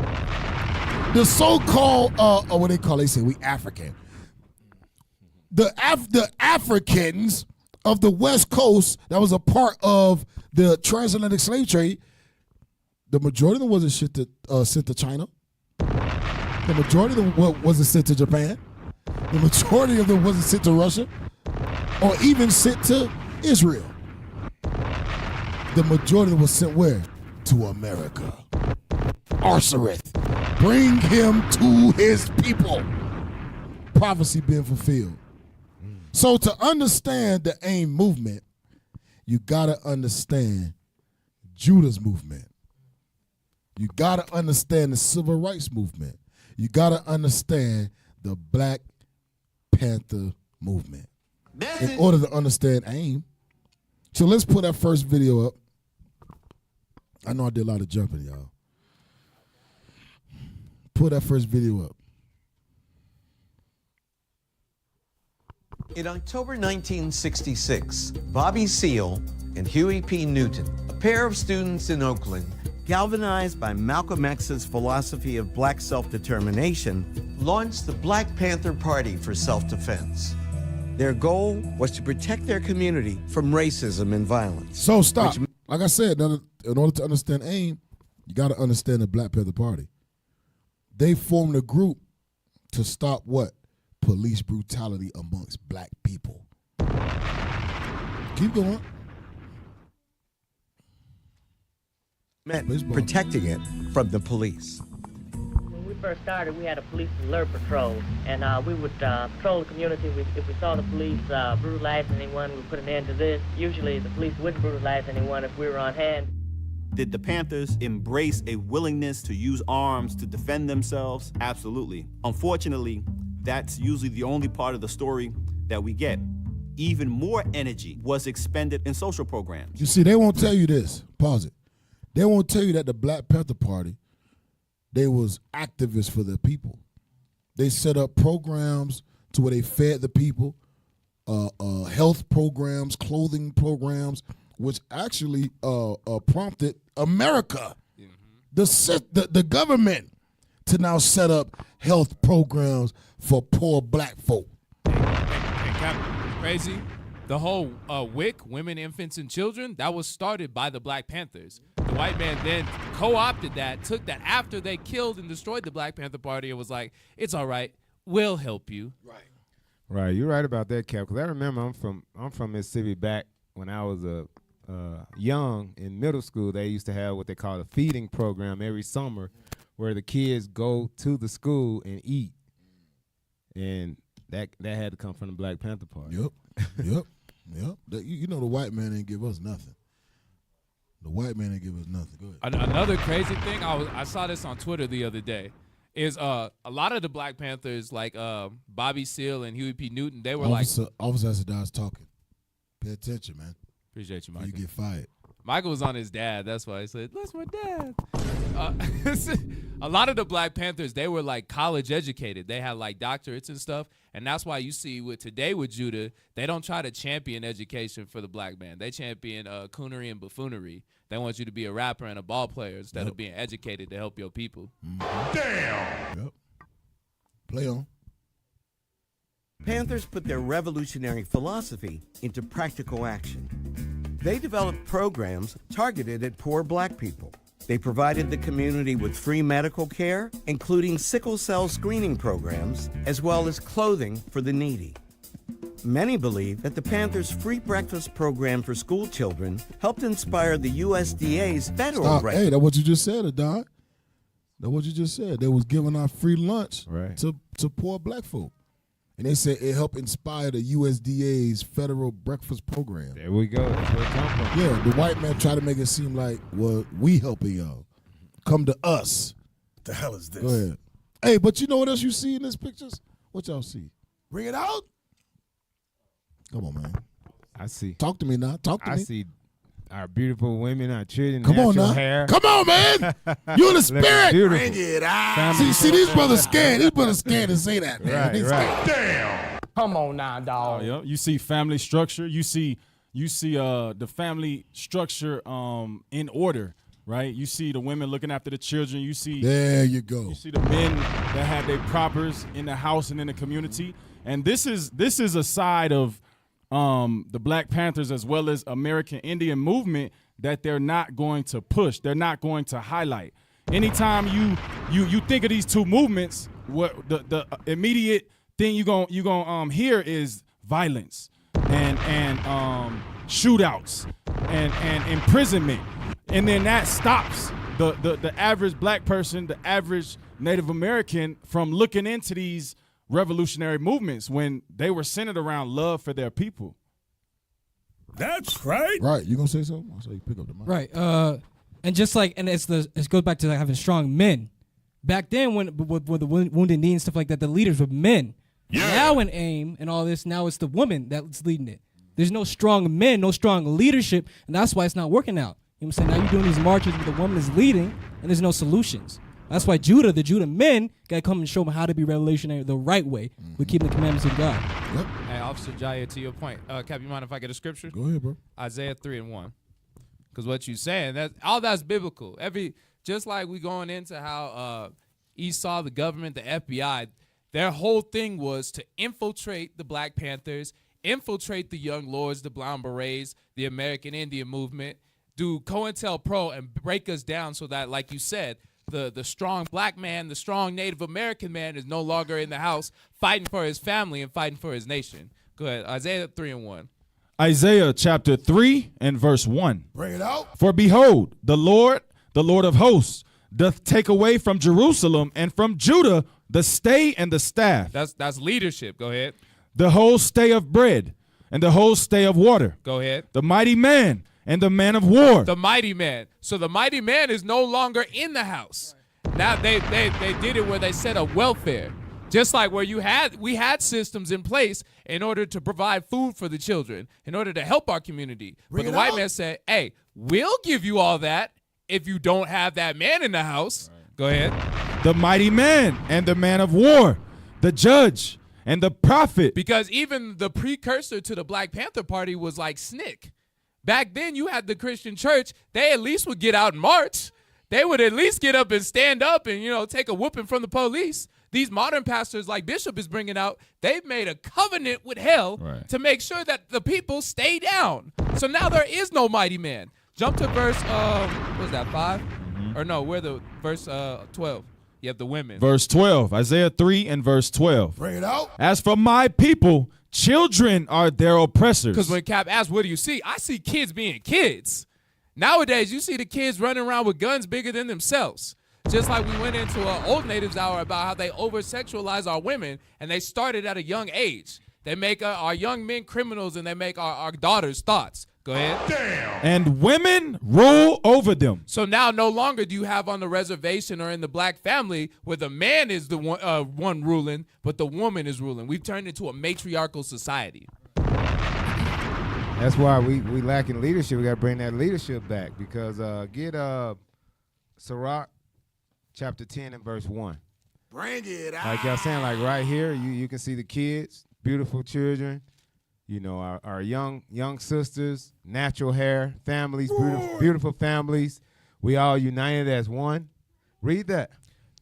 The so-called, what they call, they say we African. The Africans of the West Coast that was a part of the transatlantic slave trade, the majority of them wasn't sent to China. The majority of them wasn't sent to Japan. The majority of them wasn't sent to Russia or even sent to Israel. The majority of them was sent where? To America. Arsareth. Bring him to his people. Prophecy being fulfilled. So to understand the AIM movement, you got to understand Judah's movement. You got to understand the civil rights movement. You got to understand the Black Panther movement in order to understand AIM. So let's put that first video up. I know I did a lot of jumping, y'all. Put that first video up. In October 1966, Bobby Seale and Huey P. Newton, a pair of students in Oakland, galvanized by Malcolm X's philosophy of black self-determination, launched the Black Panther Party for self-defense. Their goal was to protect their community from racism and violence. So stop. Like I said, in order to understand AIM, you got to understand the Black Panther Party. They formed a group to stop what? Police brutality amongst black people. Keep going. Meant protecting it from the police. When we first started, we had a police alert patrol, and we would patrol the community. If we saw the police brutalizing anyone, we would put an end to this. Usually the police wouldn't brutalize anyone if we were on hand. Did the Panthers embrace a willingness to use arms to defend themselves? Absolutely. Unfortunately, that's usually the only part of the story that we get. Even more energy was expended in social programs. You see, they won't tell you this. Pause it. They won't tell you that the Black Panther Party, they was activists for the people. They set up programs to where they fed the people, health programs, clothing programs, which actually prompted America, the government, to now set up health programs for poor black folk. And Captain, crazy. The whole WIC, Women, Infants, and Children, that was started by the Black Panthers. The white man then co-opted that, took that after they killed and destroyed the Black Panther Party, and was like, it's all right, we'll help you. Right, you're right about that, Cap. Because I remember I'm from Mississippi. Back when I was young in middle school, they used to have what they call a feeding program every summer, where the kids go to the school and eat, and that had to come from the Black Panther Party. Yep. You know the white man ain't give us nothing. The white man ain't give us nothing. Go ahead. Another crazy thing, I saw this on Twitter the other day, is a lot of the Black Panthers, like Bobby Seale and Huey P. Newton, they were Officer Asad's talking. Pay attention, man. Appreciate you, Michael. You get fired. Michael was on his dad. That's why I said, that's my dad. A lot of the Black Panthers, they were like college educated. They had like doctorates and stuff. And that's why you see with Judah, they don't try to champion education for the black man. They champion coonery and buffoonery. They want you to be a rapper and a ball player instead of being educated to help your people. Damn. Yep. Play on. Panthers put their revolutionary philosophy into practical action. They developed programs targeted at poor black people. They provided the community with free medical care, including sickle cell screening programs, as well as clothing for the needy. Many believe that the Panthers' free breakfast program for school children helped inspire the USDA's federal breakfast. Hey, that's what you just said, Adon. That's what you just said. They was giving out free lunch to poor black folk. And they said it helped inspire the USDA's federal breakfast program. There we go. That's where it comes from. Yeah, the white man tried to make it seem like, well, we helping y'all. Come to us. The hell is this? Go ahead. Hey, but you know what else you see in these pictures? What y'all see? Bring it out. Come on, man. I see. Talk to me now. Talk to me. I see our beautiful women, our children, Come on natural now. hair. Come on, man. You in the spirit. Bring it out. See, these brothers scared. These brothers scared to say that, man. Right. Damn. Come on now, dog. Yeah. You see family structure. You see the family structure in order, right? You see the women looking after the children. You see there you go. You see the men that have their propers in the house and in the community. And this is a side of the Black Panthers as well as American Indian movement that they're not going to push. They're not going to highlight. Anytime you think of these two movements, what the immediate thing you gonna hear is violence and shootouts and imprisonment, and then that stops the average black person, the average Native American from looking into these revolutionary movements when they were centered around love for their people. That's right. Right, you gonna say something? I'll say you pick up the mic. Right. And just like, and it goes back to like having strong men. Back then, when with the Wounded Knee and stuff like that, the leaders were men. Yeah. Now in AIM and all this, now it's the woman that's leading it. There's no strong men, no strong leadership, and that's why it's not working out. You know what I'm saying? Now you're doing these marches where the woman is leading, and there's no solutions. That's why the Judah men, got to come and show them how to be revolutionary the right way with keeping the commandments of God. Yep. Hey, Officer Jaya, to your point, Cap, you mind if I get a scripture? Go ahead, bro. Isaiah 3:1. Because what you're saying, that's biblical. Just like we going into how Esau, the government, the FBI, their whole thing was to infiltrate the Black Panthers, infiltrate the Young Lords, the Brown Berets, the American Indian movement, do COINTELPRO and break us down so that, like you said, the strong black man, the strong Native American man is no longer in the house fighting for his family and fighting for his nation. Go ahead, Isaiah 3:1. Isaiah chapter 3 and verse 1. Bring it out. For behold, the Lord of hosts, doth take away from Jerusalem and from Judah the stay and the staff. That's leadership. Go ahead. The whole stay of bread and the whole stay of water. Go ahead. The mighty man and the man of war. The mighty man. So the mighty man is no longer in the house. Now they did it where they set up welfare. Just like where we had systems in place in order to provide food for the children, in order to help our community. But the white man said, hey, we'll give you all that if you don't have that man in the house. Right. Go ahead. The mighty man and the man of war, the judge and the prophet. Because even the precursor to the Black Panther Party was like SNCC. Back then you had the Christian church, they at least would get out and march. They would at least get up and stand up and, take a whooping from the police. These modern pastors like Bishop is bringing out, they've made a covenant with hell to make sure that the people stay down. So now there is no mighty man. Jump to verse, what was that, 5? Mm-hmm. Or no, we're the verse 12. You have the women. Verse 12, Isaiah 3 and verse 12. Bring it out. As for my people, children are their oppressors. Because when Cap asked, what do you see? I see kids being kids. Nowadays, you see the kids running around with guns bigger than themselves. Just like we went into an Old Natives Hour about how they over-sexualize our women, and they started at a young age. They make our young men criminals, and they make our daughters thoughts. Go ahead. Damn. And women rule over them. So now no longer do you have on the reservation or in the black family where the man is the one ruling, but the woman is ruling. We've turned into a matriarchal society. That's why we lacking leadership. We got to bring that leadership back because get Sirach chapter 10 and verse 1. Bring it out. Like y'all saying, like right here, you can see the kids, beautiful children, our young sisters, natural hair, families, beautiful families. We all united as one. Read that.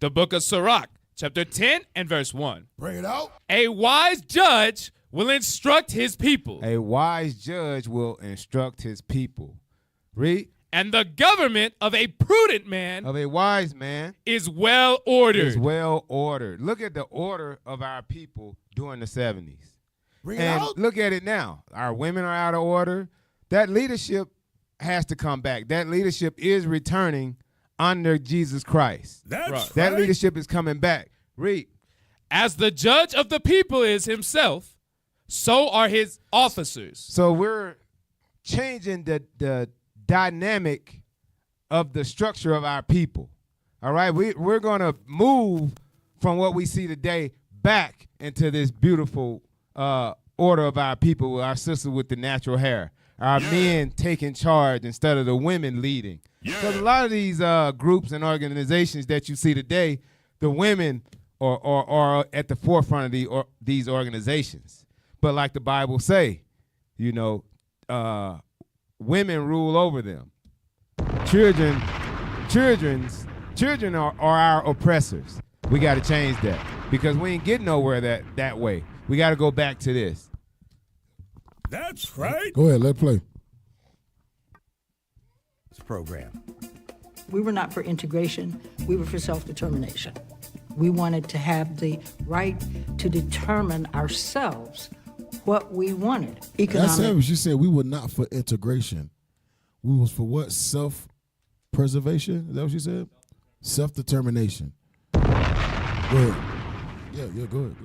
The book of Sirach, chapter 10 and verse 1. Bring it out. A wise judge will instruct his people. A wise judge will instruct his people. Read. And the government of a prudent man, of a wise man, is well ordered. Is well ordered. Look at the order of our people during the 70s. Bring it and out. Look at it now. Our women are out of order. That leadership has to come back. That leadership is returning under Jesus Christ. That's right. That leadership is coming back. Read. As the judge of the people is himself, so are his officers. So we're changing the dynamic of the structure of our people. All right, we're going to move from what we see today back into this beautiful order of our people, our sisters with the natural hair, our men taking charge instead of the women leading. Because a lot of these groups and organizations that you see today, the women or at the forefront of these organizations. But like the Bible say, women rule over them. Children are our oppressors. We got to change that because we ain't getting nowhere that way. We got to go back to this. That's right. Go ahead, let's play. This program. We were not for integration. We were for self-determination. We wanted to have the right to determine ourselves what we wanted. That's it. She said we were not for integration. We was for what? Self-preservation? Is that what she said? Self-determination. Go ahead. Yeah, go ahead.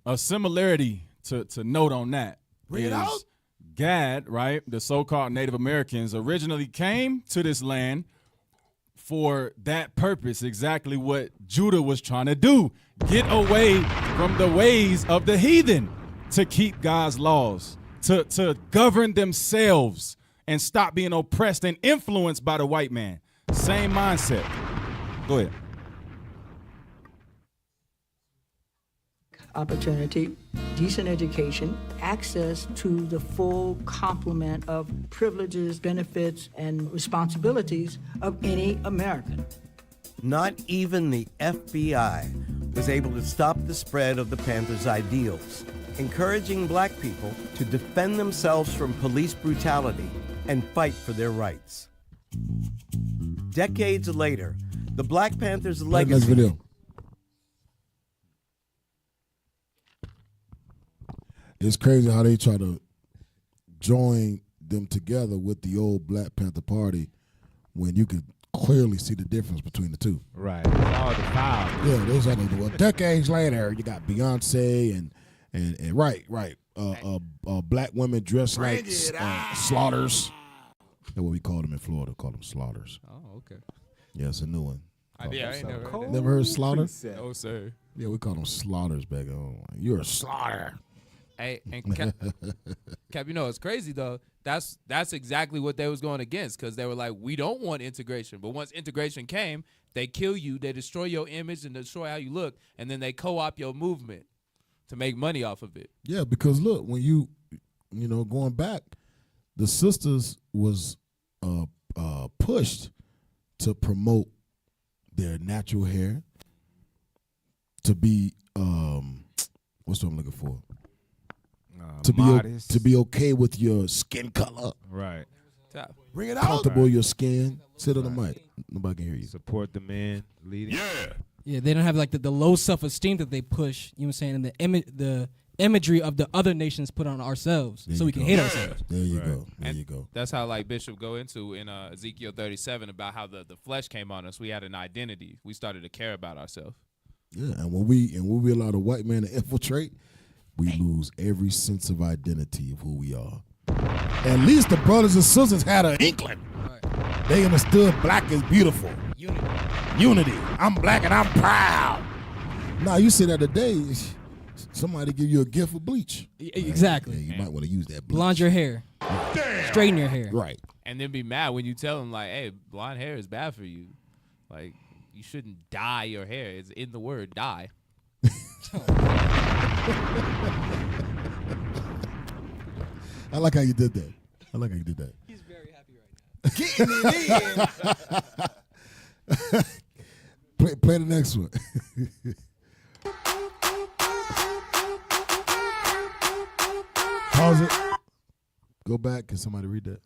A similarity to note on that Bring it is out. Gad, right? The so-called Native Americans originally came to this land for that purpose, exactly what Judah was trying to do. Get away from the ways of the heathen to keep God's laws, to govern themselves and stop being oppressed and influenced by the white man. Same mindset. Go ahead. Opportunity, decent education, access to the full complement of privileges, benefits, and responsibilities of any American. Not even the FBI was able to stop the spread of the Panthers' ideals, encouraging black people to defend themselves from police brutality and fight for their rights. Decades later, the Black Panthers' legacy. Next video. It's crazy how they try to join them together with the old Black Panther Party when you could clearly see the difference between the two. Right. It's all defiled. Yeah, there's other. Well, decades later, you got Beyonce and right. Black women dressed like slaughters. That's what we call them in Florida. Call them slaughters. Oh, okay. Yeah, it's a new one. I ain't never heard that. Never heard slaughters? No, sir. Yeah, we call them slaughters back home. You're a slaughter. Hey, and Cap, it's crazy though. That's exactly what they was going against, because they were like, we don't want integration. But once integration came, they kill you, they destroy your image and destroy how you look, and then they co-opt your movement to make money off of it. Yeah, because look, when you going back, the sisters was pushed to promote their natural hair, to be what's what I'm looking for? To be okay with your skin color. Right. Bring it out. Comfortable your skin. Sit on the mic. Nobody can hear you. Support the men leading. Yeah, they don't have like the low self-esteem that they push, you know what I'm saying, and the imagery of the other nations put on ourselves so we can hate ourselves. There you go. There you go. That's how like Bishop go into in Ezekiel 37 about how the flesh came on us. We had an identity. We started to care about ourselves. Yeah, and when we allow the white man to infiltrate, we lose every sense of identity of who we are. At least the brothers and sisters had an inkling. Right. They understood black is beautiful. Unity. I'm black and I'm proud. Now you say that today, somebody give you a gift of bleach. Exactly. Yeah, you might want to use that bleach. Blonde your hair. Damn. Straighten your hair. Right. And then be mad when you tell them like, hey, blonde hair is bad for you. Like, you shouldn't dye your hair. It's in the word dye. I like how you did that. He's very happy right now. Getting it in. Play the next one. Pause it. Go back. Can somebody read that?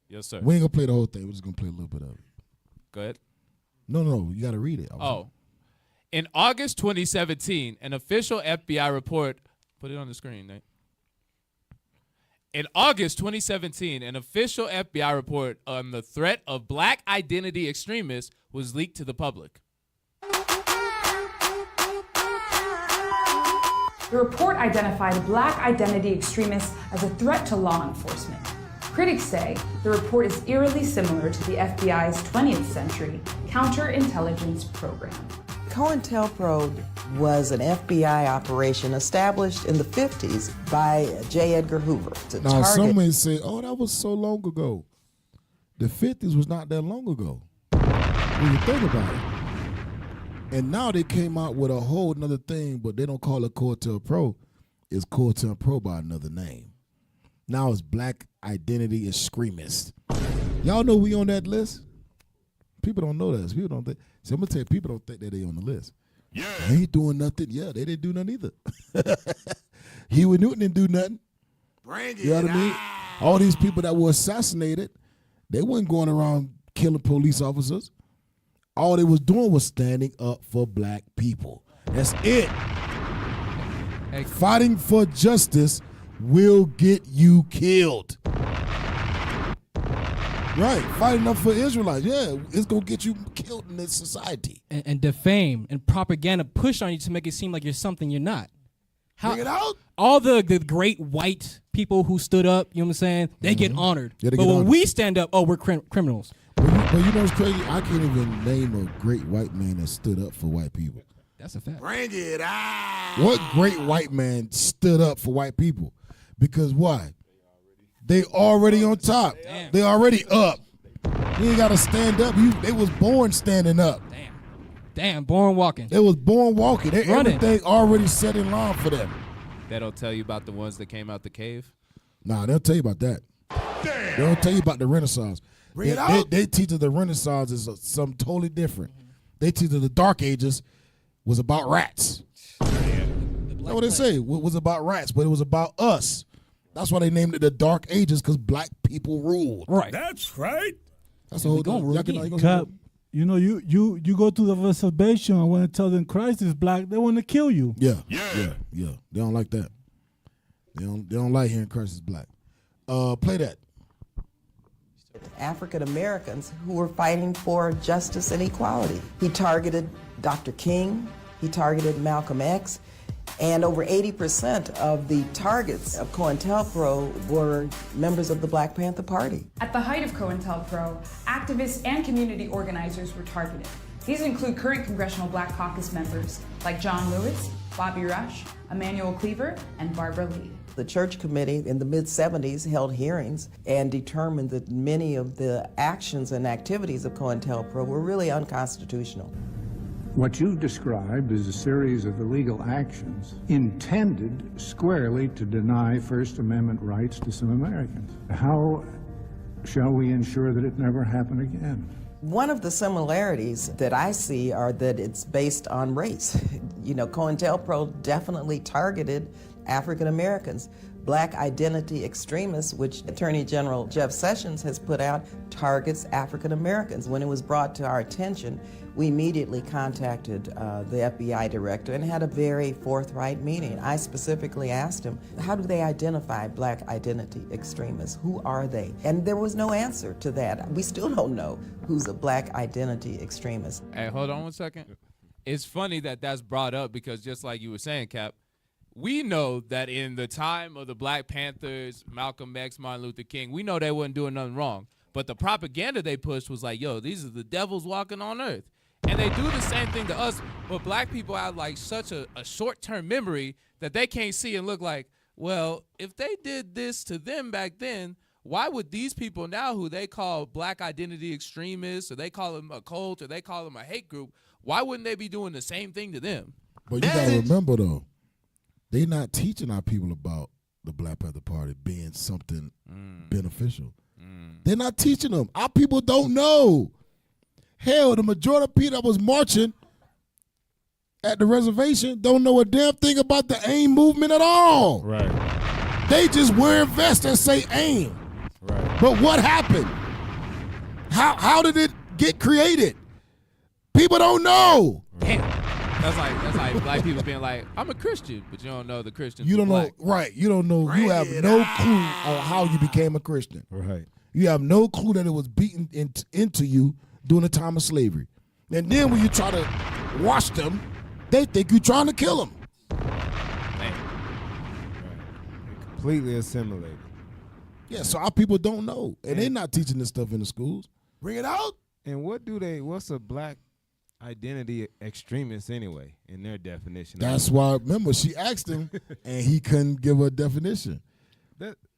Yes, sir. We ain't gonna play the whole thing. We're just gonna play a little bit of it. Go ahead. No. You gotta read it. In August 2017, an official FBI report, put it on the screen, Nate. In August 2017, an official FBI report on the threat of black identity extremists was leaked to the public. The report identified black identity extremists as a threat to law enforcement. Critics say the report is eerily similar to the FBI's 20th century counterintelligence program. COINTELPRO was an FBI operation established in the 50s by J. Edgar Hoover to Now, target. some may say, oh, that was so long ago. The 50s was not that long ago. When you think about it. And now they came out with a whole nother thing, but they don't call it COINTELPRO. It's COINTELPRO by another name. Now it's Black Identity Extremists. Y'all know we on that list? People don't know this. People don't think. So I'm gonna tell you, people don't think that they on the list. Yeah. They ain't doing nothing. Yeah, they didn't do nothing either. Huey Newton didn't do nothing. Bring it. You know what I mean? All these people that were assassinated, they wasn't going around killing police officers. All they was doing was standing up for black people. That's it. Fighting for justice will get you killed. Right, fighting up for Israelites. Yeah, it's going to get you killed in this society. And defame and propaganda push on you to make it seem like you're something you're not. Bring it out. All the great white people who stood up, you know what I'm saying, they get honored. Yeah, they but get when honored. we stand up, oh, we're criminals. But you know what's crazy? I can't even name a great white man that stood up for white people. That's a fact. Bring it out. What great white man stood up for white people? Because why? They already on top. Damn. They already up. You ain't got to stand up. They was born standing up. Damn, born walking. They was born walking. Running. Everything already set in line for them. They don't tell you about the ones that came out the cave? Nah, they'll tell you about that. They don't tell you about the Renaissance. Bring it out. They teach that the Renaissance is something totally different. They teach that the Dark Ages was about rats. That's what they say. It was about rats, but it was about us. That's why they named it the Dark Ages, because black people ruled. Right. That's right. That's the whole thing. Cap, you know, you go to the reservation and when they tell them Christ is black, they want to kill you. Yeah. They don't like that. They don't like hearing Christ is black. Play that. African Americans who were fighting for justice and equality. He targeted Dr. King, he targeted Malcolm X, and over 80% of the targets of COINTELPRO were members of the Black Panther Party. At the height of COINTELPRO, activists and community organizers were targeted. These include current Congressional Black Caucus members like John Lewis, Bobby Rush, Emmanuel Cleaver, and Barbara Lee. The church committee in the mid-70s held hearings and determined that many of the actions and activities of COINTELPRO were really unconstitutional. What you've described is a series of illegal actions intended squarely to deny First Amendment rights to some Americans. How shall we ensure that it never happen again? One of the similarities that I see are that it's based on race. You know, COINTELPRO definitely targeted African Americans. Black identity extremists, which Attorney General Jeff Sessions has put out, targets African Americans. When it was brought to our attention, we immediately contacted the FBI director and had a very forthright meeting. I specifically asked him, how do they identify black identity extremists? Who are they? And there was no answer to that. We still don't know who's a black identity extremist. Hey, hold on one second. It's funny that that's brought up because just like you were saying, Cap, we know that in the time of the Black Panthers, Malcolm X, Martin Luther King, we know they wasn't doing nothing wrong. But the propaganda they pushed was like, yo, these are the devils walking on earth. And they do the same thing to us, but black people have like such a short-term memory that they can't see and look like, well, if they did this to them back then, why would these people now who they call black identity extremists or they call them a cult or they call them a hate group, why wouldn't they be doing the same thing to them? But you got to remember, though, they're not teaching our people about the Black Panther Party being something beneficial. They're not teaching them. Our people don't know. Hell, the majority of people that was marching at the reservation don't know a damn thing about the AIM movement at all. Right. They just wear vests that say AIM. Right. But what happened? How did it get created? People don't know. Damn. That's like black people being like, I'm a Christian, but you don't know the Christians. You don't know, black. right? You don't know. You have no clue on how you became a Christian. Right. You have no clue that it was beaten into you during the time of slavery. And then when you try to wash them, they think you're trying to kill them. Right. Completely assimilated. Yeah, so our people don't know. And they're not teaching this stuff in the schools. Bring it out. And what's a black identity extremist anyway, in their definition? That's why, remember, she asked him, and he couldn't give her a definition.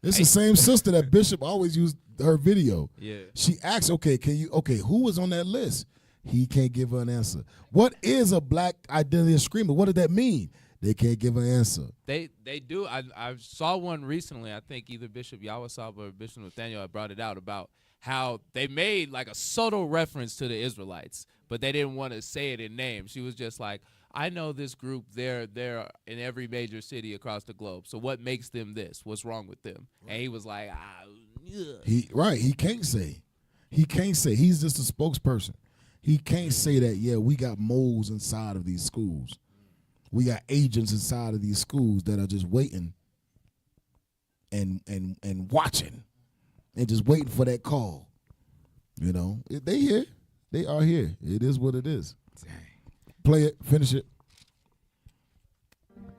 It's the same sister that Bishop always used her video. Yeah. She asked, okay, who was on that list? He can't give her an answer. What is a black identity screamer? What does that mean? They can't give an answer. They do. I saw one recently. I think either Bishop Yawasab or Bishop Nathaniel had brought it out about how they made like a subtle reference to the Israelites, but they didn't want to say it in name. She was just like, I know this group, they're in every major city across the globe. So what makes them this? What's wrong with them? And he was like, He can't say. He can't say. He's just a spokesperson. He can't say that, yeah, we got moles inside of these schools. We got agents inside of these schools that are just waiting and watching and just waiting for that call. You know, they here. They are here. It is what it is. Play it. Finish it.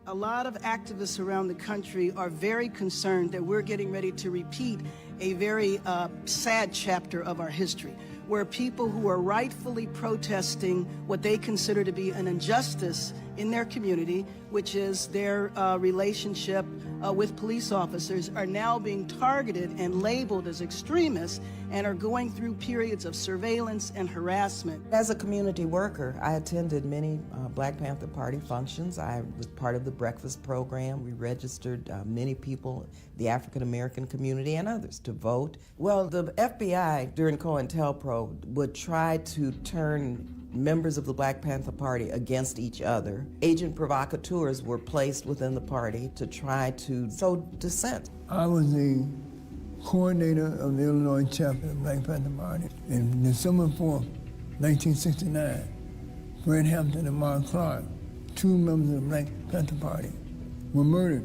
A lot of activists around the country are very concerned that we're getting ready to repeat a very sad chapter of our history, where people who are rightfully protesting what they consider to be an injustice in their community, which is their relationship with police officers, are now being targeted and labeled as extremists and are going through periods of surveillance and harassment. As a community worker, I attended many Black Panther Party functions. I was part of the breakfast program. We registered many people, the African American community and others, to vote. Well, the FBI during COINTELPRO would try to turn members of the Black Panther Party against each other. Agent provocateurs were placed within the party to try to sow dissent. I was the coordinator of the Illinois chapter of the Black Panther Party. In December 4th, 1969, Fred Hampton and Mark Clark, two members of the Black Panther Party, were murdered.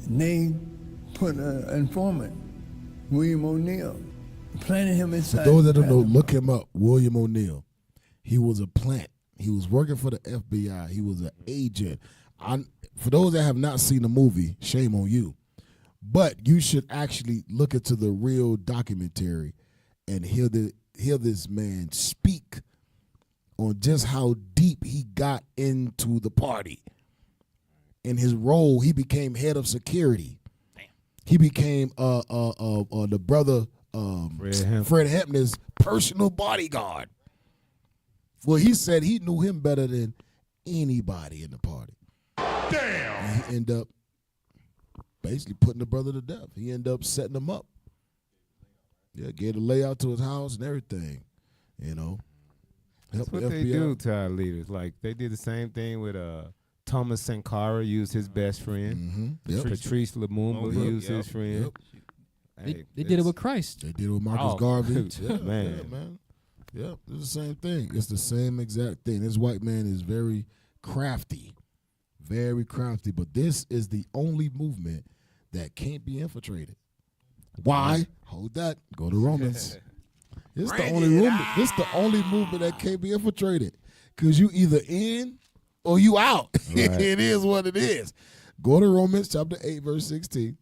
And they put an informant, William O'Neill, planted him inside. For those that don't know, look him up, William O'Neill. He was a plant. He was working for the FBI. He was an agent. For those that have not seen the movie, shame on you. But you should actually look into the real documentary and hear this man speak on just how deep he got into the party. In his role, he became head of security. He became the brother Fred Hampton's personal bodyguard. Well, he said he knew him better than anybody in the party. Damn! And he ended up basically putting the brother to death. He ended up setting him up. Yeah, gave the layout to his house and everything. You know, that's what they do to our leaders. Like they did the same thing with Thomas Sankara used his best friend. Yep. Patrice Lumumba used his friend. They did it with Christ. They did it with Marcus Garvey. Yeah, man. Yeah, man. Yep, it's the same thing. It's the same exact thing. This white man is very crafty, but this is the only movement that can't be infiltrated. Why? Hold that. Go to Romans. It's the only movement. This the only movement that can't be infiltrated because you either in or you out. Right. It is what it is. Go to Romans chapter 8, verse 16.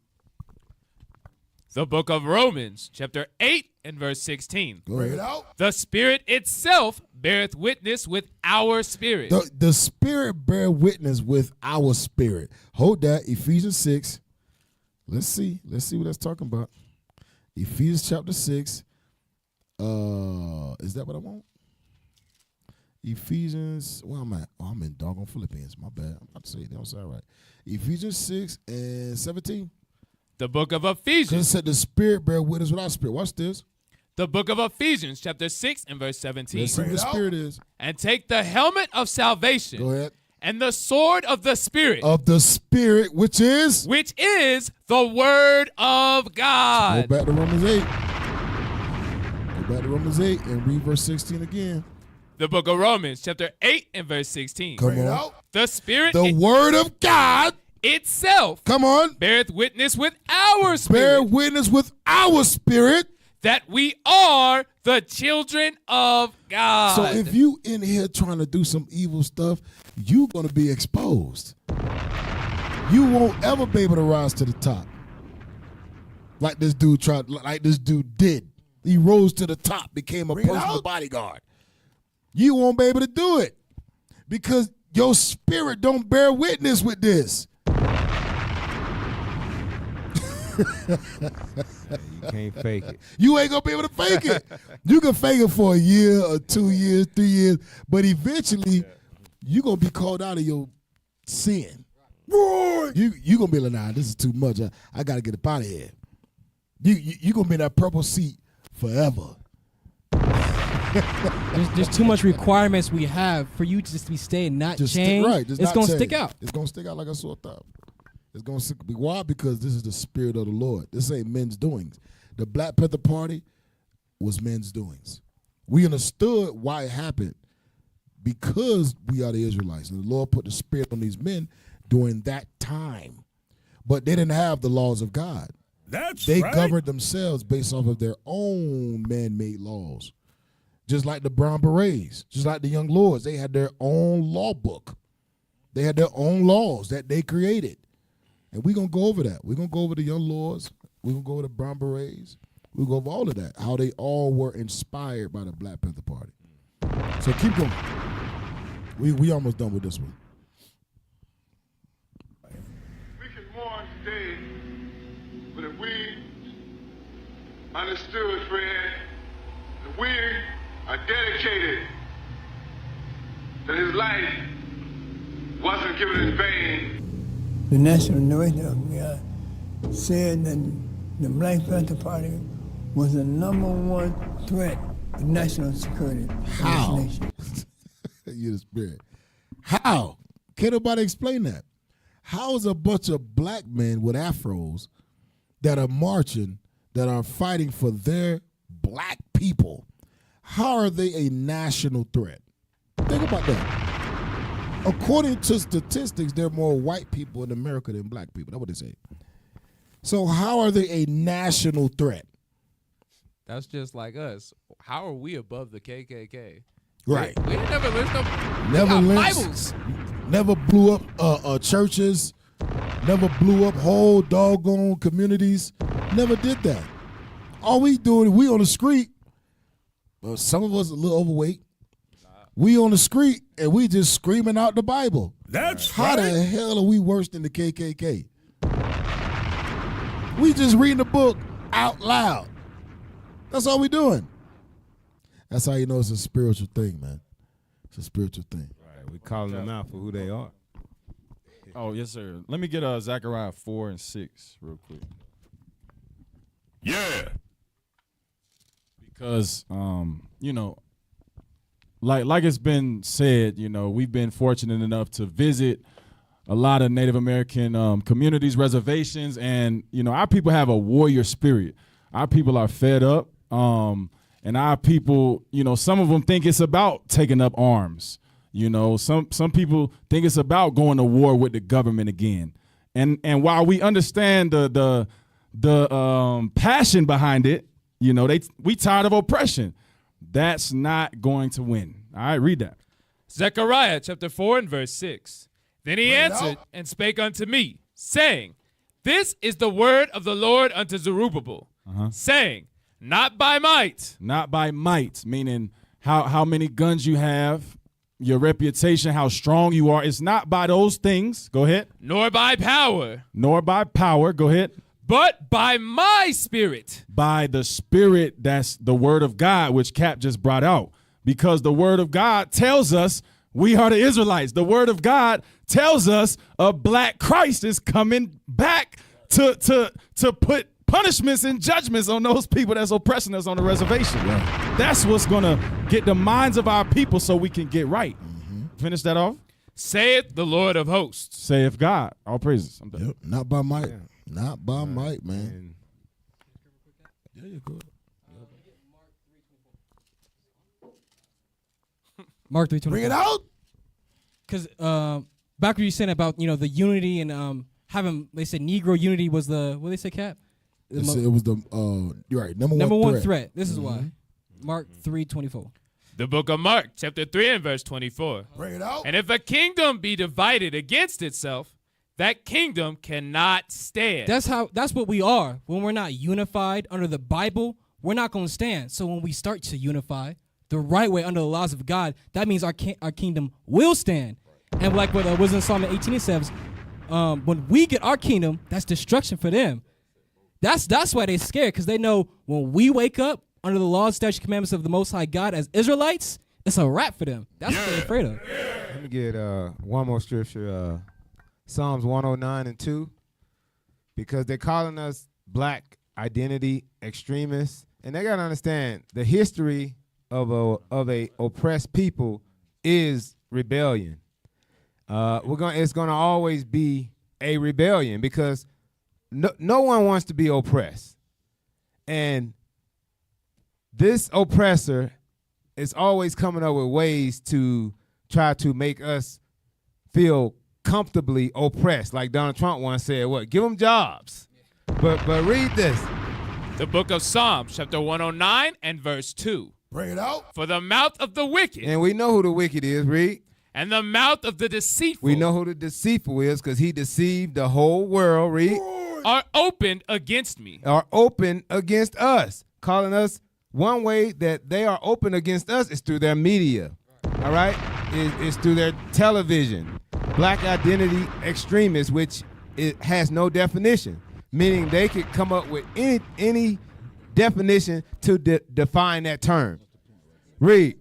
The book of Romans, chapter 8 and verse 16. Go ahead. The Spirit itself beareth witness with our spirit. The Spirit bear witness with our spirit. Hold that. Ephesians 6. Let's see what that's talking about. Ephesians chapter 6. Is that what I want? Ephesians, where am I? Oh, I'm in doggone Philippians. My bad. I'm about to say that was all right. Ephesians 6 and 17. The book of Ephesians. It said the Spirit bear witness with our spirit. Watch this. The book of Ephesians, chapter 6 and verse 17. Let's see what the Spirit is. And take the helmet of salvation. Go ahead. And the sword of the Spirit. Of the Spirit, which is? Which is the word of God. Go back to Romans 8. Go back to Romans 8 and read verse 16 again. The book of Romans, chapter 8 and verse 16. Come on. The Spirit. The word of God. Itself. Come on. Beareth witness with our spirit. Bear witness with our spirit. That we are the children of God. So if you in here trying to do some evil stuff, you're going to be exposed. You won't ever be able to rise to the top. Like this dude did. He rose to the top, became a personal bodyguard. You won't be able to do it because your spirit don't bear witness with this. You can't fake it. You ain't gonna be able to fake it. You can fake it for a year or 2 years, 3 years, but eventually you gonna be called out of your sin. You gonna be like, nah, this is too much. I gotta get up out of here. You gonna be in that purple seat forever. There's too much requirements we have for you to just be staying, not change. It's gonna stick out. It's gonna stick out like a sore thumb. It's gonna stick. Why? Because this is the spirit of the Lord. This ain't men's doings. The Black Panther Party was men's doings. We understood why it happened because we are the Israelites, and the Lord put the spirit on these men during that time. But they didn't have the laws of God. They governed themselves based off of their own man-made laws. Just like the Brown Berets, just like the Young Lords, they had their own law book. They had their own laws that they created. And we're going to go over that. We're going to go over the Young Lords. We're going to go over the Brown Berets. We'll go over all of that, how they all were inspired by the Black Panther Party. So keep going. We almost done with this one. We can mourn today, but if we understood, Fred, that we are dedicated, that his life wasn't given in vain. The National Director of God said that the Black Panther Party was the #1 threat to national security. How? You're the spirit. How? Can't nobody explain that? How is a bunch of black men with afros that are marching, that are fighting for their black people, how are they a national threat? Think about that. According to statistics, there are more white people in America than black people. That's what they say. So how are they a national threat? That's just like us. How are we above the KKK? Right. We never lynched Never lynched, Bibles. never blew up churches, never blew up whole doggone communities, never did that. All we doing, we on the street, some of us a little overweight, we on the street and we just screaming out the Bible. That's How the hell are we worse than the KKK? We just reading the book out loud. That's all we doing. That's how you know it's a spiritual thing, man. It's a spiritual thing. Right, we calling them out for who they are. Oh, yes, sir. Let me get Zechariah 4 and 6 real quick. Yeah. Because, you know, like it's been said, you know, we've been fortunate enough to visit a lot of Native American communities, reservations, and, you know, our people have a warrior spirit. Our people are fed up, and our people, you know, some of them think it's about taking up arms. You know, some people think it's about going to war with the government again. And while we understand the passion behind it, you know, we tired of oppression. That's not going to win. All right, read that. Zechariah chapter 4 and verse 6. Then he answered and spake unto me, saying, This is the word of the Lord unto Zerubbabel, saying, Not by might. Not by might, meaning how many guns you have, your reputation, how strong you are. It's not by those things. Go ahead. Nor by power. Nor by power. Go ahead. But by my spirit. By the spirit, that's the word of God, which Cap just brought out. Because the word of God tells us we are the Israelites. The word of God tells us a black Christ is coming back to put punishments and judgments on those people that's oppressing us on the reservation. Yeah. That's what's going to get the minds of our people so we can get right. Finish that off. Saith the Lord of hosts. Saith God. All praises. I'm done. Yep. Not by might. Yeah. Not by might, man. Yeah, you're good. Mark 3:24. Bring it out. Because back when you saying about, you know, the unity and having, they said Negro unity was the, what did they say, Cap? It was the you're right, number one threat. This is why. Mark 3:24. The book of Mark, chapter 3 and verse 24. Bring it out. And if a kingdom be divided against itself, that kingdom cannot stand. That's what we are. When we're not unified under the Bible, we're not going to stand. So when we start to unify the right way under the laws of God, that means our kingdom will stand. And like what was in Psalm 18, it says, when we get our kingdom, that's destruction for them. That's why they're scared, because they know when we wake up under the laws, statute, commandments of the Most High God as Israelites, it's a wrap for them. That's what they're afraid of. Let me get one more scripture, Psalms 109 and 2, because they're calling us black identity extremists, and they gotta understand the history of a oppressed people is rebellion. It's gonna always be a rebellion because no one wants to be oppressed, and this oppressor is always coming up with ways to try to make us feel comfortably oppressed. Like Donald Trump once said, "What? Give them jobs." But read this. The book of Psalms, chapter 109 and verse 2. Bring it out. For the mouth of the wicked. And we know who the wicked is, read. And the mouth of the deceitful. We know who the deceitful is because he deceived the whole world, read. Are opened against me. Are open against us. Calling us, one way that they are open against us is through their media. All right? It's through their television. Black identity extremists, which it has no definition. Meaning they could come up with any definition to define that term. Read.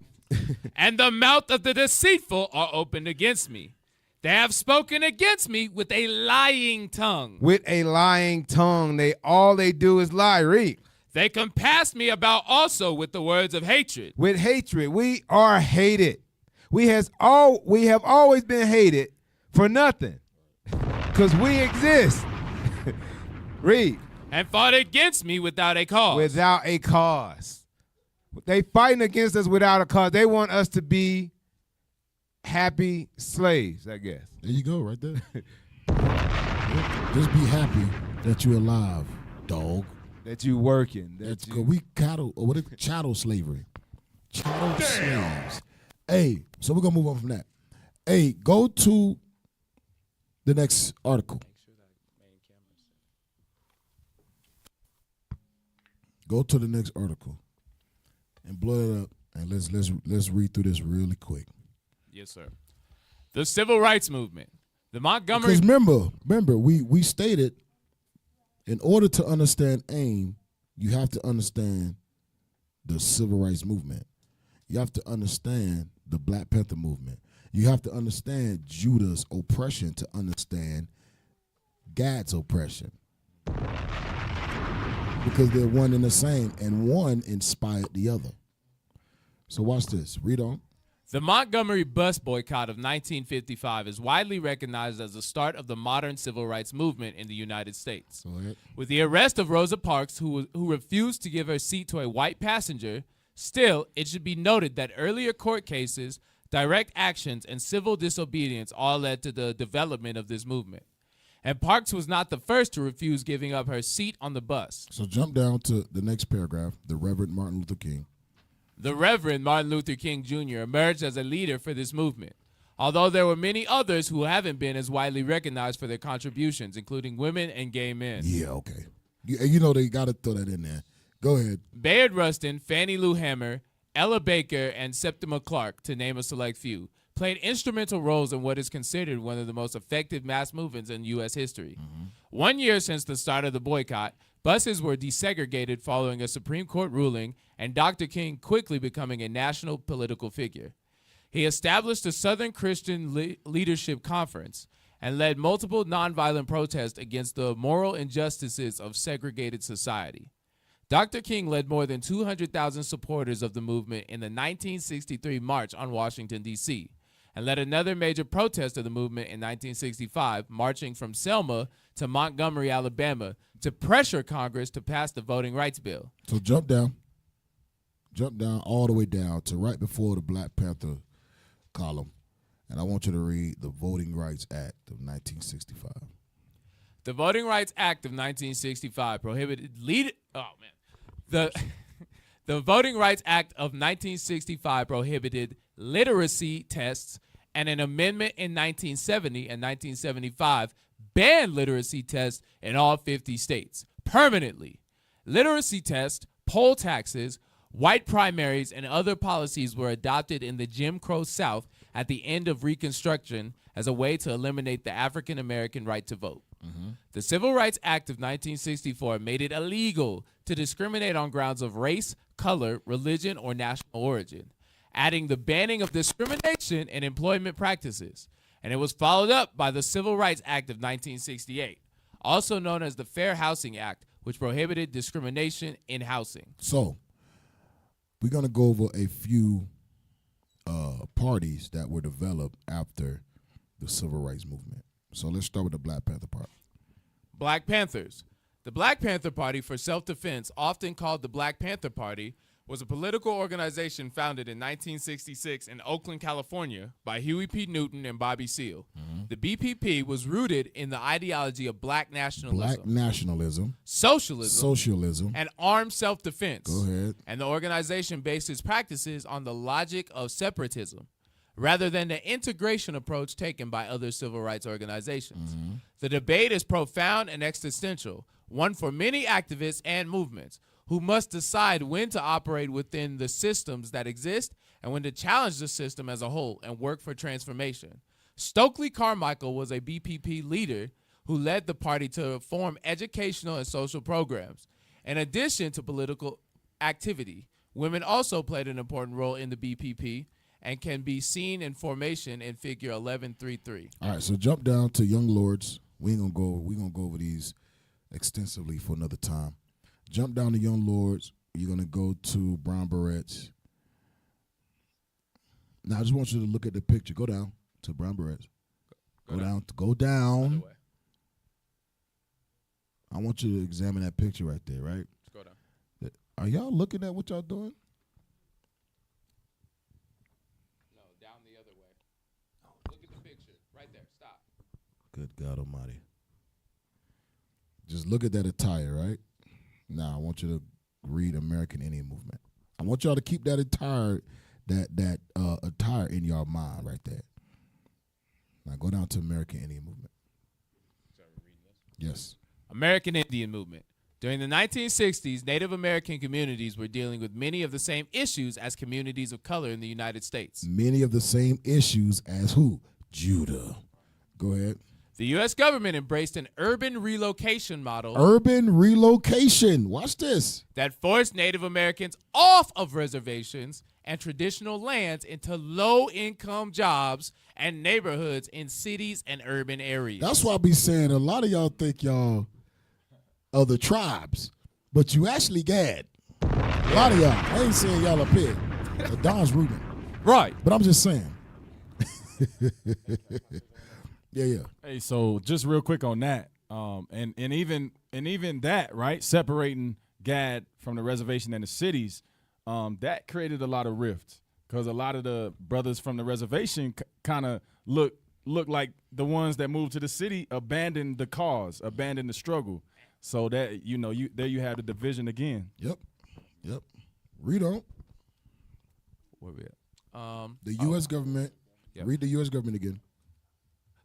And the mouth of the deceitful are opened against me. They have spoken against me with a lying tongue. With a lying tongue. All they do is lie. Read. They compass me about also with the words of hatred. With hatred. We are hated. We have always been hated for nothing. Because we exist. Read. And fought against me without a cause. Without a cause. They fighting against us without a cause. They want us to be happy slaves, I guess. There you go, right there. Just be happy that you're alive, dog. That you working. We cattle, or what is chattel slavery? Chattel slaves. Hey, so we're gonna move on from that. Hey, go to the next article. Go to the next article and blow it up, and let's read through this really quick. Yes, sir. The Civil Rights Movement. The Montgomery. Because remember, we stated in order to understand AIM, you have to understand the Civil Rights Movement. You have to understand the Black Panther movement. You have to understand Judah's oppression to understand Gad's oppression. Because they're one and the same, and one inspired the other. So watch this. Read on. The Montgomery bus boycott of 1955 is widely recognized as the start of the modern civil rights movement in the United States. With the arrest of Rosa Parks, who refused to give her seat to a white passenger, still, it should be noted that earlier court cases, direct actions, and civil disobedience all led to the development of this movement. And Parks was not the first to refuse giving up her seat on the bus. So jump down to the next paragraph, the Reverend Martin Luther King. The Reverend Martin Luther King Jr. emerged as a leader for this movement, although there were many others who haven't been as widely recognized for their contributions, including women and gay men. Yeah, okay. You know they got to throw that in there. Go ahead. Bayard Rustin, Fannie Lou Hamer, Ella Baker, and Septima Clark, to name a select few, played instrumental roles in what is considered one of the most effective mass movements in U.S. history. 1 year since the start of the boycott, buses were desegregated following a Supreme Court ruling, and Dr. King quickly becoming a national political figure. He established the Southern Christian Leadership Conference and led multiple nonviolent protests against the moral injustices of segregated society. Dr. King led more than 200,000 supporters of the movement in the 1963 March on Washington, D.C., and led another major protest of the movement in 1965, marching from Selma to Montgomery, Alabama, to pressure Congress to pass the Voting Rights Bill. So jump down all the way down to right before the Black Panther column, and I want you to read the Voting Rights Act of 1965. The Voting Rights Act of 1965 prohibited The Voting Rights Act of 1965 prohibited literacy tests, and an amendment in 1970 and 1975 banned literacy tests in all 50 states permanently. Literacy tests, poll taxes, white primaries, and other policies were adopted in the Jim Crow South at the end of Reconstruction as a way to eliminate the African American right to vote. The Civil Rights Act of 1964 made it illegal to discriminate on grounds of race, color, religion, or national origin, adding the banning of discrimination in employment practices. And it was followed up by the Civil Rights Act of 1968, also known as the Fair Housing Act, which prohibited discrimination in housing. So, we're going to go over a few parties that were developed after the Civil Rights Movement. So let's start with the Black Panther part. Black Panthers. The Black Panther Party for Self-Defense, often called the Black Panther Party, was a political organization founded in 1966 in Oakland, California by Huey P. Newton and Bobby Seale. The BPP was rooted in the ideology of black nationalism, socialism, and armed self-defense. Go ahead. And the organization based its practices on the logic of separatism, rather than the integration approach taken by other civil rights organizations. The debate is profound and existential, one for many activists and movements who must decide when to operate within the systems that exist and when to challenge the system as a whole and work for transformation. Stokely Carmichael was a BPP leader who led the party to form educational and social programs. In addition to political activity, women also played an important role in the BPP and can be seen in formation in figure 1133. All right, so jump down to Young Lords. We're gonna go over these extensively for another time. Jump down to Young Lords. You're gonna go to Brown Berets. Now I just want you to look at the picture. Go down to Brown Berets. Go down. I want you to examine that picture right there, right? Let's go down. Are y'all looking at what y'all doing? No, down the other way. Look at the picture. Right there. Stop. Good God Almighty. Just look at that attire, right? Now I want you to read American Indian Movement. I want y'all to keep that attire in your mind right there. Now go down to American Indian Movement. Yes. American Indian Movement. During the 1960s, Native American communities were dealing with many of the same issues as communities of color in the United States. Many of the same issues as who? Judah. Go ahead. The U.S. government embraced an urban relocation model. Urban relocation. Watch this. That forced Native Americans off of reservations and traditional lands into low-income jobs and neighborhoods in cities and urban areas. That's why I be saying a lot of y'all think y'all are the tribes, but you actually Gad. A lot of y'all. I ain't saying y'all up here. Don's Reuben. Right. But I'm just saying. Yeah. Hey, so just real quick on that, and even that, right, separating Gad from the reservation and the cities, that created a lot of rift because a lot of the brothers from the reservation kind of look like the ones that moved to the city abandoned the cause, abandoned the struggle. So that there you have the division again. Yep. Read on. Where we at? The U.S. government. Yep. Read the U.S. government again.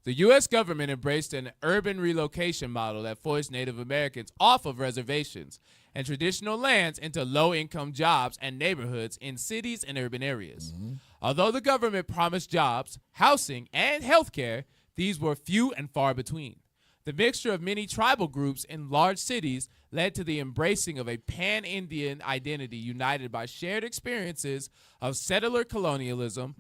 The U.S. government embraced an urban relocation model that forced Native Americans off of reservations and traditional lands into low-income jobs and neighborhoods in cities and urban areas. Although the government promised jobs, housing, and health care, these were few and far between. The mixture of many tribal groups in large cities led to the embracing of a pan-Indian identity united by shared experiences of settler colonialism,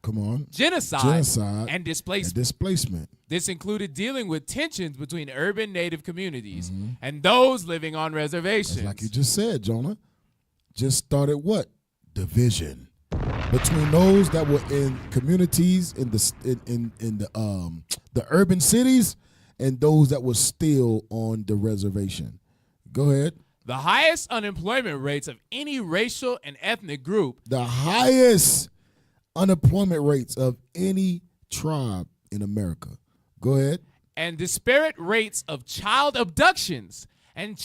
genocide, and displacement. This included dealing with tensions between urban Native communities and those living on reservations. That's like you just said, Jonah. Just started what? Division between those that were in communities in the urban cities and those that were still on the reservation. Go ahead. The highest unemployment rates of any racial and ethnic group. The highest unemployment rates of any tribe in America. Go ahead. And disparate rates of child abductions and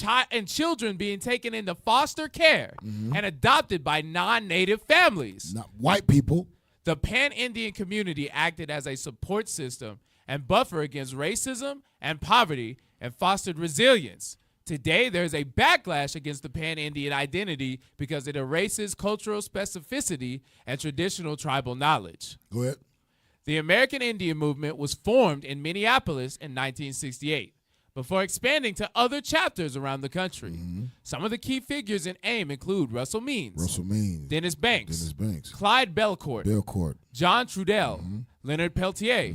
children being taken into foster care and adopted by non-native families. Not white people. The pan-Indian community acted as a support system and buffer against racism and poverty and fostered resilience. Today, there's a backlash against the pan-Indian identity because it erases cultural specificity and traditional tribal knowledge. Go ahead. The American Indian movement was formed in Minneapolis in 1968, before expanding to other chapters around the country. Some of the key figures in AIM include Russell Means, Dennis Banks, Clyde Belcourt, John Trudell, Leonard Peltier,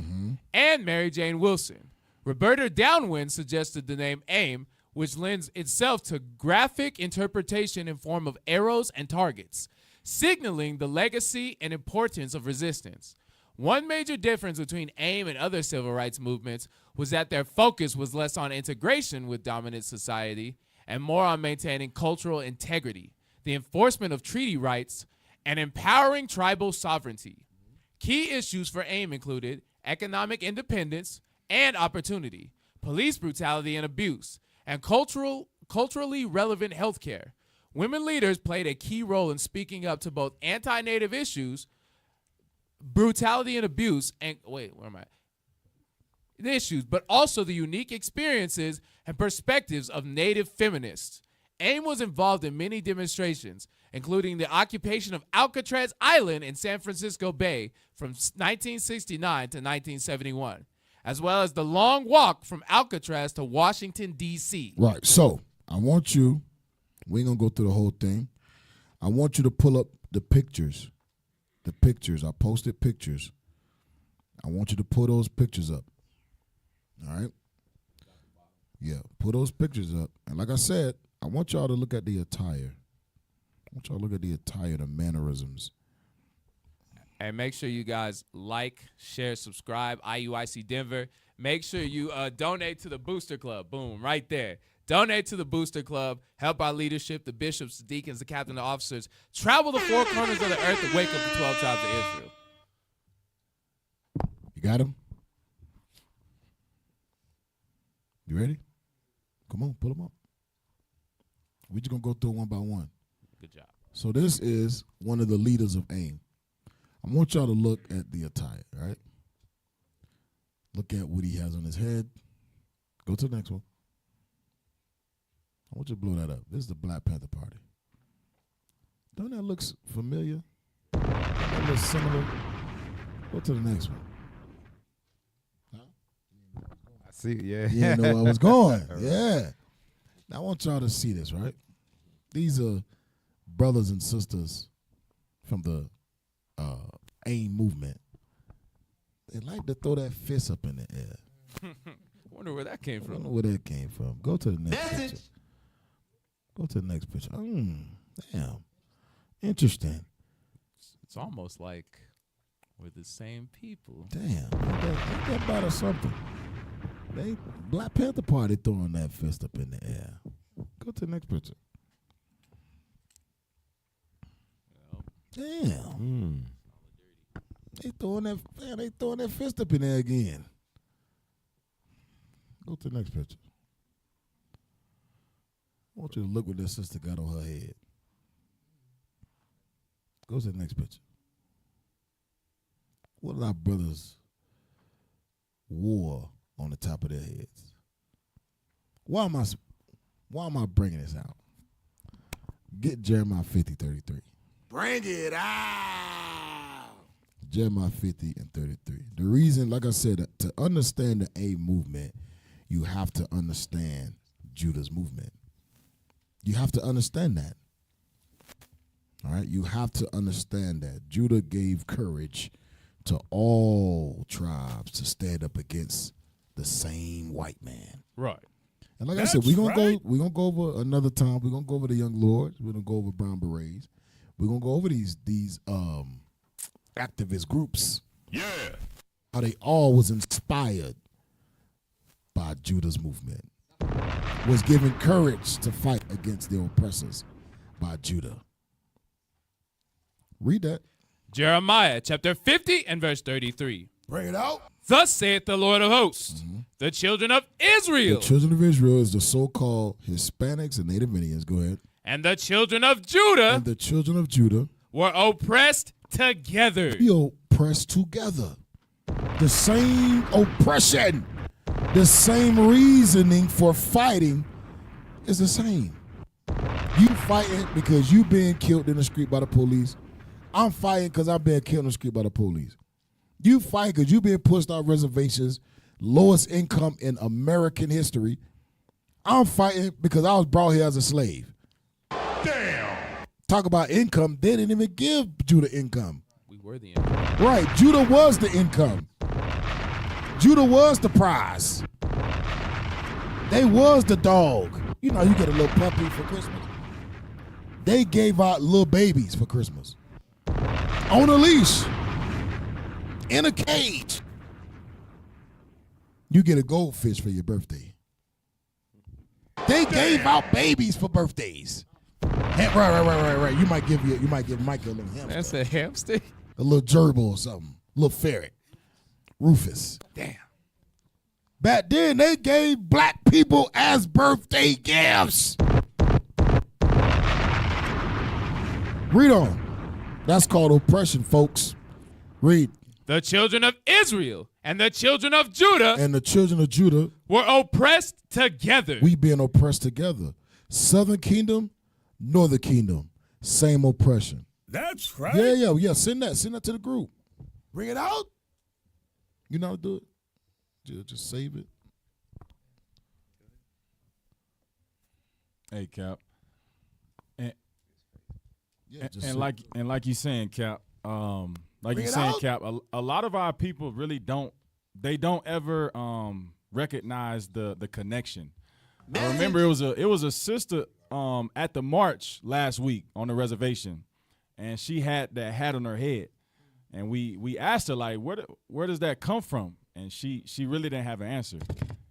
and Mary Jane Wilson. Roberta Downwind suggested the name AIM, which lends itself to graphic interpretation in form of arrows and targets, signaling the legacy and importance of resistance. One major difference between AIM and other civil rights movements was that their focus was less on integration with dominant society and more on maintaining cultural integrity, the enforcement of treaty rights, and empowering tribal sovereignty. Key issues for AIM included economic independence and opportunity, police brutality and abuse, and culturally relevant healthcare. Women leaders played a key role in speaking up to both anti-Native issues, brutality and abuse, and the issues, but also the unique experiences and perspectives of Native feminists. AIM was involved in many demonstrations, including the occupation of Alcatraz Island in San Francisco Bay from 1969 to 1971, as well as the long walk from Alcatraz to Washington, D.C. Right. So I want you, we ain't going to go through the whole thing. I want you to pull up the pictures. I posted pictures. I want you to pull those pictures up. All right? Yeah, pull those pictures up. And like I said, I want y'all to look at the attire. I want y'all to look at the attire, the mannerisms. And make sure you guys like, share, subscribe, IUIC Denver. Make sure you donate to the Booster Club. Boom, right there. Donate to the Booster Club. Help our leadership, the bishops, the deacons, the captain, the officers. Travel the four corners of the earth to wake up the 12 tribes of Israel. You got him? You ready? Come on, pull them up. We're just going to go through one by one. Good job. So this is one of the leaders of AIM. I want y'all to look at the attire, all right? Look at what he has on his head. Go to the next one. I want you to blow that up. This is the Black Panther Party. Don't that look familiar? That looks similar. Go to the next one. I see, yeah. You didn't know where I was going. Yeah. Now I want y'all to see this, right? These are brothers and sisters from the AIM movement. They like to throw that fist up in the air. Wonder where that came I from. don't know where that came from. Go to the next picture. Go to the next picture. Damn. Interesting. It's almost like we're the same people. Damn. Ain't that about or something? They Black Panther Party throwing that fist up in the air. Go to the next picture. Damn. They throwing that fist up in there again. Go to the next picture. I want you to look what this sister got on her head. Go to the next picture. What our brothers wore on the top of their heads? Why am I bringing this out? Get Jeremiah 50:33. Bring it out. Jeremiah 50 and 33. The reason, like I said, to understand the AIM movement, you have to understand Judah's movement. You have to understand that. All right? You have to understand that. Judah gave courage to all tribes to stand up against the same white man. Right. And like I said, we're gonna go over another time. We're gonna go over the Young Lords. We're gonna go over Brown Berets. We're gonna go over these activist groups. Yeah. How they all was inspired by Judah's movement. Was given courage to fight against their oppressors by Judah. Read that. Jeremiah chapter 50 and verse 33. Bring it out. Thus saith the Lord of hosts, the children of Israel. The children of Israel is the so-called Hispanics and Native Indians. Go ahead. And the children of Judah. And the children of Judah were oppressed together. Be oppressed together. The same oppression, the same reasoning for fighting is the same. You fighting because you being killed in the street by the police. I'm fighting because I'm being killed in the street by the police. You fight because you being pushed out reservations, lowest income in American history, I'm fighting because I was brought here as a slave. Damn. Talk about income. They didn't even give Judah income. We were the income. Right. Judah was the income. Judah was the prize. They was the dog. You know, you get a little puppy for Christmas. They gave out little babies for Christmas. On a leash. In a cage. You get a goldfish for your birthday. They gave out babies for birthdays. Right. You might give Michael a little hamster. That's a hamster? A little gerbil or something. A little ferret. Rufus. Damn. Back then, they gave black people as birthday gifts. Read on. That's called oppression, folks. Read. The children of Israel and the children of Judah And the children of Judah were oppressed together. we being oppressed together. Southern kingdom, northern kingdom, same oppression. That's right. Yeah. Send that to the group. Bring it out. You know how to do it. Just save it. Hey, Cap. just And like you saying, Cap. Like Bring you it saying, out. Cap. A lot of our people really don't ever recognize the connection. I remember it was a sister at the march last week on the reservation, and she had that hat on her head, and we asked her like, where does that come from? And she really didn't have an answer.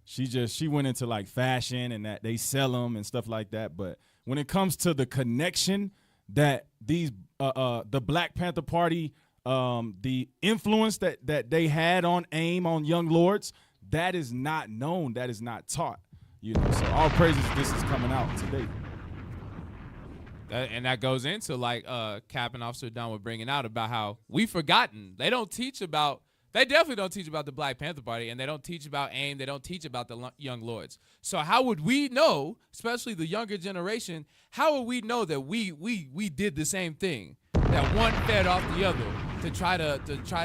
She went into like fashion and that they sell them and stuff like that. But when it comes to the connection that these the Black Panther Party, the influence that they had on AIM, on young lords, that is not known, that is not taught. You know, so all praises this is coming out today. And that goes into like Cap and Officer Dunn were bringing out about how we've forgotten. They definitely don't teach about the Black Panther Party, and they don't teach about AIM. They don't teach about the young lords. So how would we know, especially the younger generation, how would we know that we did the same thing, that one fed off the other to try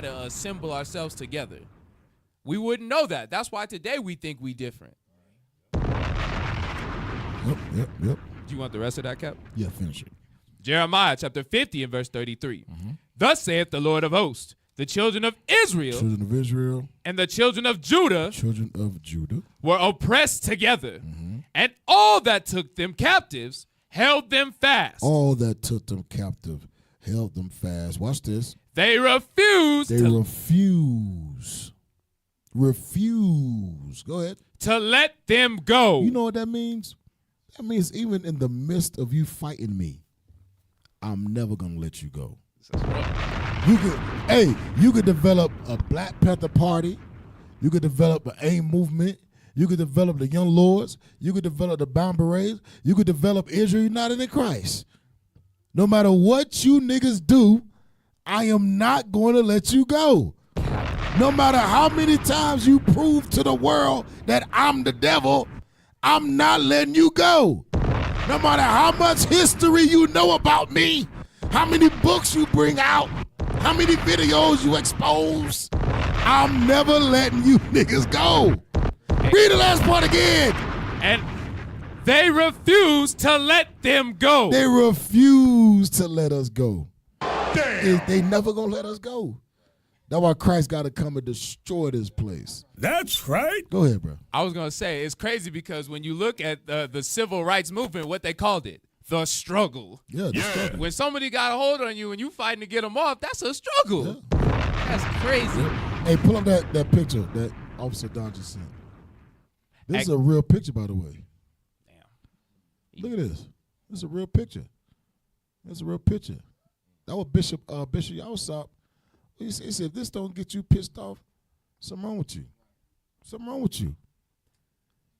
to assemble ourselves together? We wouldn't know that. That's why today we think we different. Yep. Do you want the rest of that, Cap? Yeah, finish it. Jeremiah chapter 50 and verse 33. Thus saith the Lord of hosts, the children of Israel and the children of Judah were oppressed together, and all that took them captives held them fast. All that took them captive held them fast. Watch this. They refused. Refuse. Go ahead. To let them go. You know what that means? That means even in the midst of you fighting me, I'm never going to let you go. You could develop a Black Panther Party. You could develop an AIM movement. You could develop the Young Lords. You could develop the Bound Berets. You could develop Israel United in Christ. No matter what you niggas do, I am not going to let you go. No matter how many times you prove to the world that I'm the devil, I'm not letting you go. No matter how much history you know about me, how many books you bring out, how many videos you expose, I'm never letting you niggas go. Read the last part again. And they refuse to let them go. They refuse to let us go. Damn. They never gonna let us go. That's why Christ got to come and destroy this place. That's right. Go ahead, bro. I was going to say, it's crazy because when you look at the civil rights movement, what they called it, the struggle. Yeah, the struggle. When somebody got a hold on you and you fighting to get them off, that's a struggle. Yeah. That's crazy. Yeah. Hey, pull up that picture that Officer Don just sent. This is a real picture, by the way. Damn. Look at this. This is a real picture. That's a real picture. That was Bishop Yawsop. He said, if this don't get you pissed off, something wrong with you. Something wrong with you.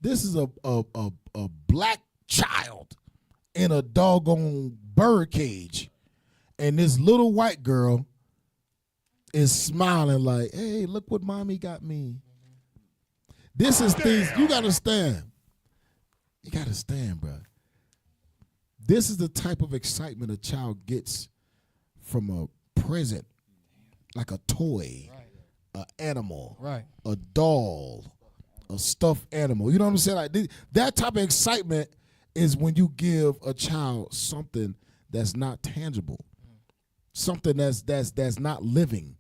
This is a black child in a doggone bird cage. And this little white girl is smiling like, hey, look what mommy got me. This is things you got to stand. You got to stand, bro. This is the type of excitement a child gets from a present. Like a toy, an animal, a doll, a stuffed animal. You know what I'm saying? Like that type of excitement is when you give a child something that's not tangible, something that's not living.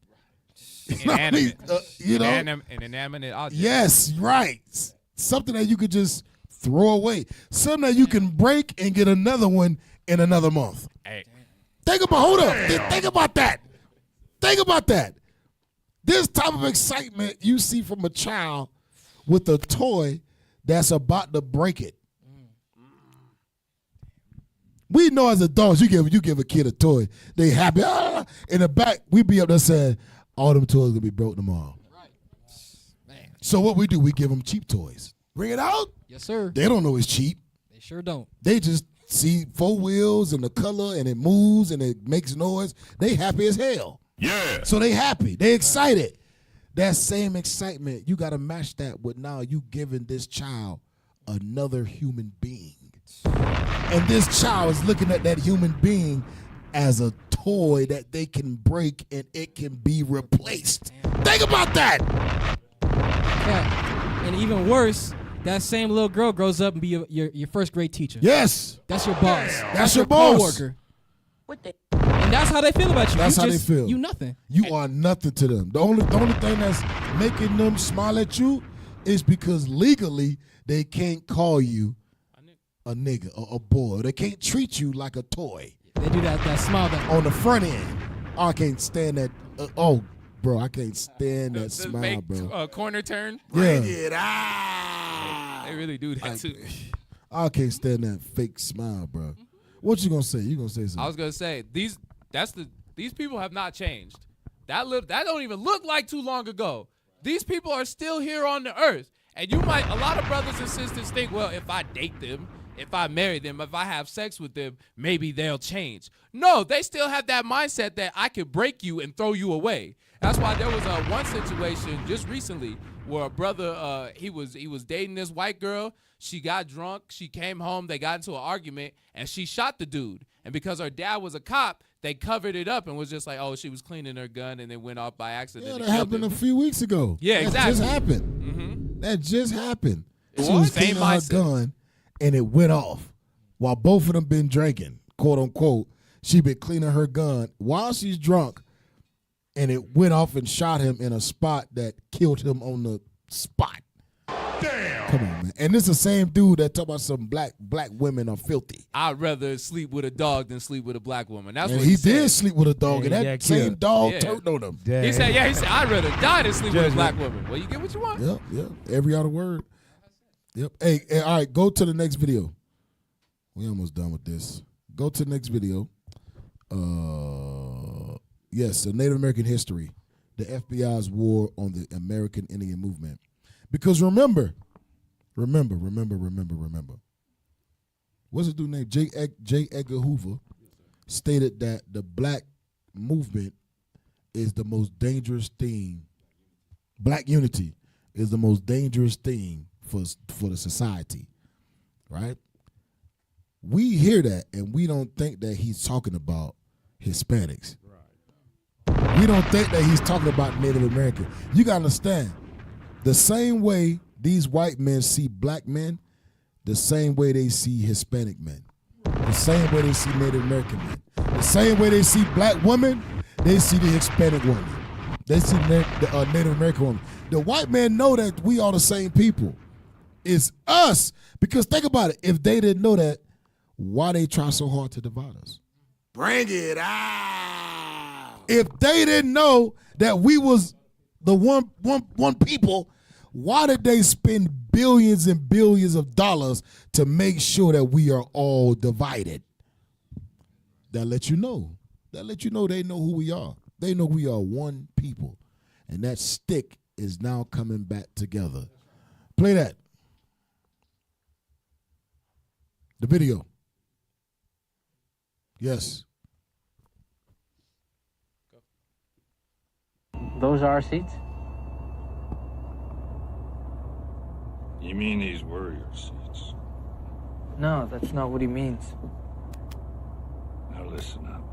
Inanimate. An inanimate object. Yes, right. Something that you could just throw away. Something that you can break and get another one in another month. Hey. Think about that. Think about that. This type of excitement you see from a child with a toy that's about to break it. We know as adults, you give a kid a toy, they happy. In the back, we be up there saying, all them toys gonna be broke tomorrow. Man. So what we do, we give them cheap toys. Bring it out. Yes, sir. They don't know it's cheap. They sure don't. They just see 4 wheels and the color and it moves and it makes noise. They happy as hell. Yeah. So they happy. They excited. That same excitement, you got to match that with now you giving this child another human being. And this child is looking at that human being as a toy that they can break and it can be replaced. Think about that. Yeah. And even worse, that same little girl grows up and be your first grade teacher. Yes. That's your boss. That's your boss. Coworker. And that's how they feel about you. That's you how just, they feel. You nothing. You are nothing to them. The only thing that's making them smile at you is because legally they can't call you a nigga or a boy. They can't treat you like a toy. They do that smile on the front end. Oh, I can't stand that. Bro, I can't stand that smile, fake, bro. Corner turn. Yeah. They really do that too. I can't stand that fake smile, bro. What you gonna say? You gonna say something? I was gonna say these people have not changed. That don't even look like too long ago. These people are still here on the earth, and a lot of brothers and sisters think, well, if I date them, if I marry them, if I have sex with them, maybe they'll change. No, they still have that mindset that I could break you and throw you away. That's why there was one situation just recently where a brother he was dating this white girl. She got drunk. She came home. They got into an argument, and she shot the dude. And because her dad was a cop, they covered it up and was just like, oh, she was cleaning her gun and then went off by accident. Yeah, that happened a few weeks ago. Yeah, exactly. That just happened. Mm-hmm. That just happened. She What? was Same cleaning her mindset. gun, and it went off while both of them been drinking, quote unquote. She been cleaning her gun while she's drunk, and it went off and shot him in a spot that killed him on the spot. Damn. Come on, man. And this is the same dude that talk about some black women are filthy. I'd rather sleep with a dog than sleep with a black woman. That's And what he said. did sleep with a dog, and that same dog turned on him. He said, I'd rather die than sleep with a black woman. Well, you get what you want. Yep. Every other word. Yep. Hey, all right, go to the next video. We almost done with this. Go to the next video. Yes, the Native American history, the FBI's war on the American Indian movement. Because remember. What's the dude named J. Edgar Hoover stated that the black movement is the most dangerous thing. Black unity is the most dangerous thing for the society, right? We hear that and we don't think that he's talking about Hispanics. We don't think that he's talking about Native American. You gotta understand, the same way these white men see black men, the same way they see Hispanic men, the same way they see Native American men, the same way they see black women, they see the Hispanic woman, they see the Native American woman. The white men know that we are the same people. It's us. Because think about it, if they didn't know that, why they try so hard to divide us? Bring it out. If they didn't know that we was the one people, why did they spend billions and billions of dollars to make sure that we are all divided? That let you know. That let you know they know who we are. They know we are one people. And that stick is now coming back together. Play that. The video. Yes. Those are our seats? You mean these were your seats? No, that's not what he means. Now listen up.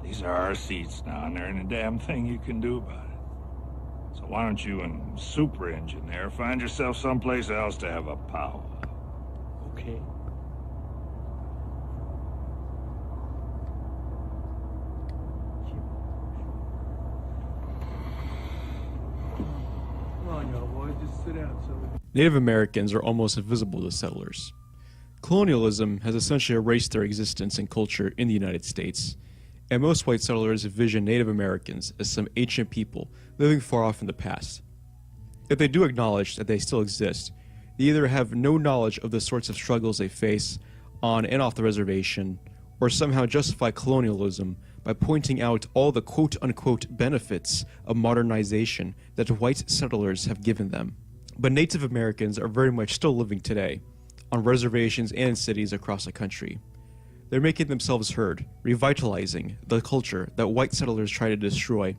These are our seats now, and there ain't a damn thing you can do about it. So why don't you and Super Engine there find yourself someplace else to have a powwow? Okay. Come on, y'all boys, just sit down. Native Americans are almost invisible to settlers. Colonialism has essentially erased their existence and culture in the United States, and most white settlers envision Native Americans as some ancient people living far off in the past. If they do acknowledge that they still exist, they either have no knowledge of the sorts of struggles they face on and off the reservation, or somehow justify colonialism by pointing out all the quote-unquote benefits of modernization that white settlers have given them. But Native Americans are very much still living today, on reservations and in cities across the country. They're making themselves heard, revitalizing the culture that white settlers try to destroy,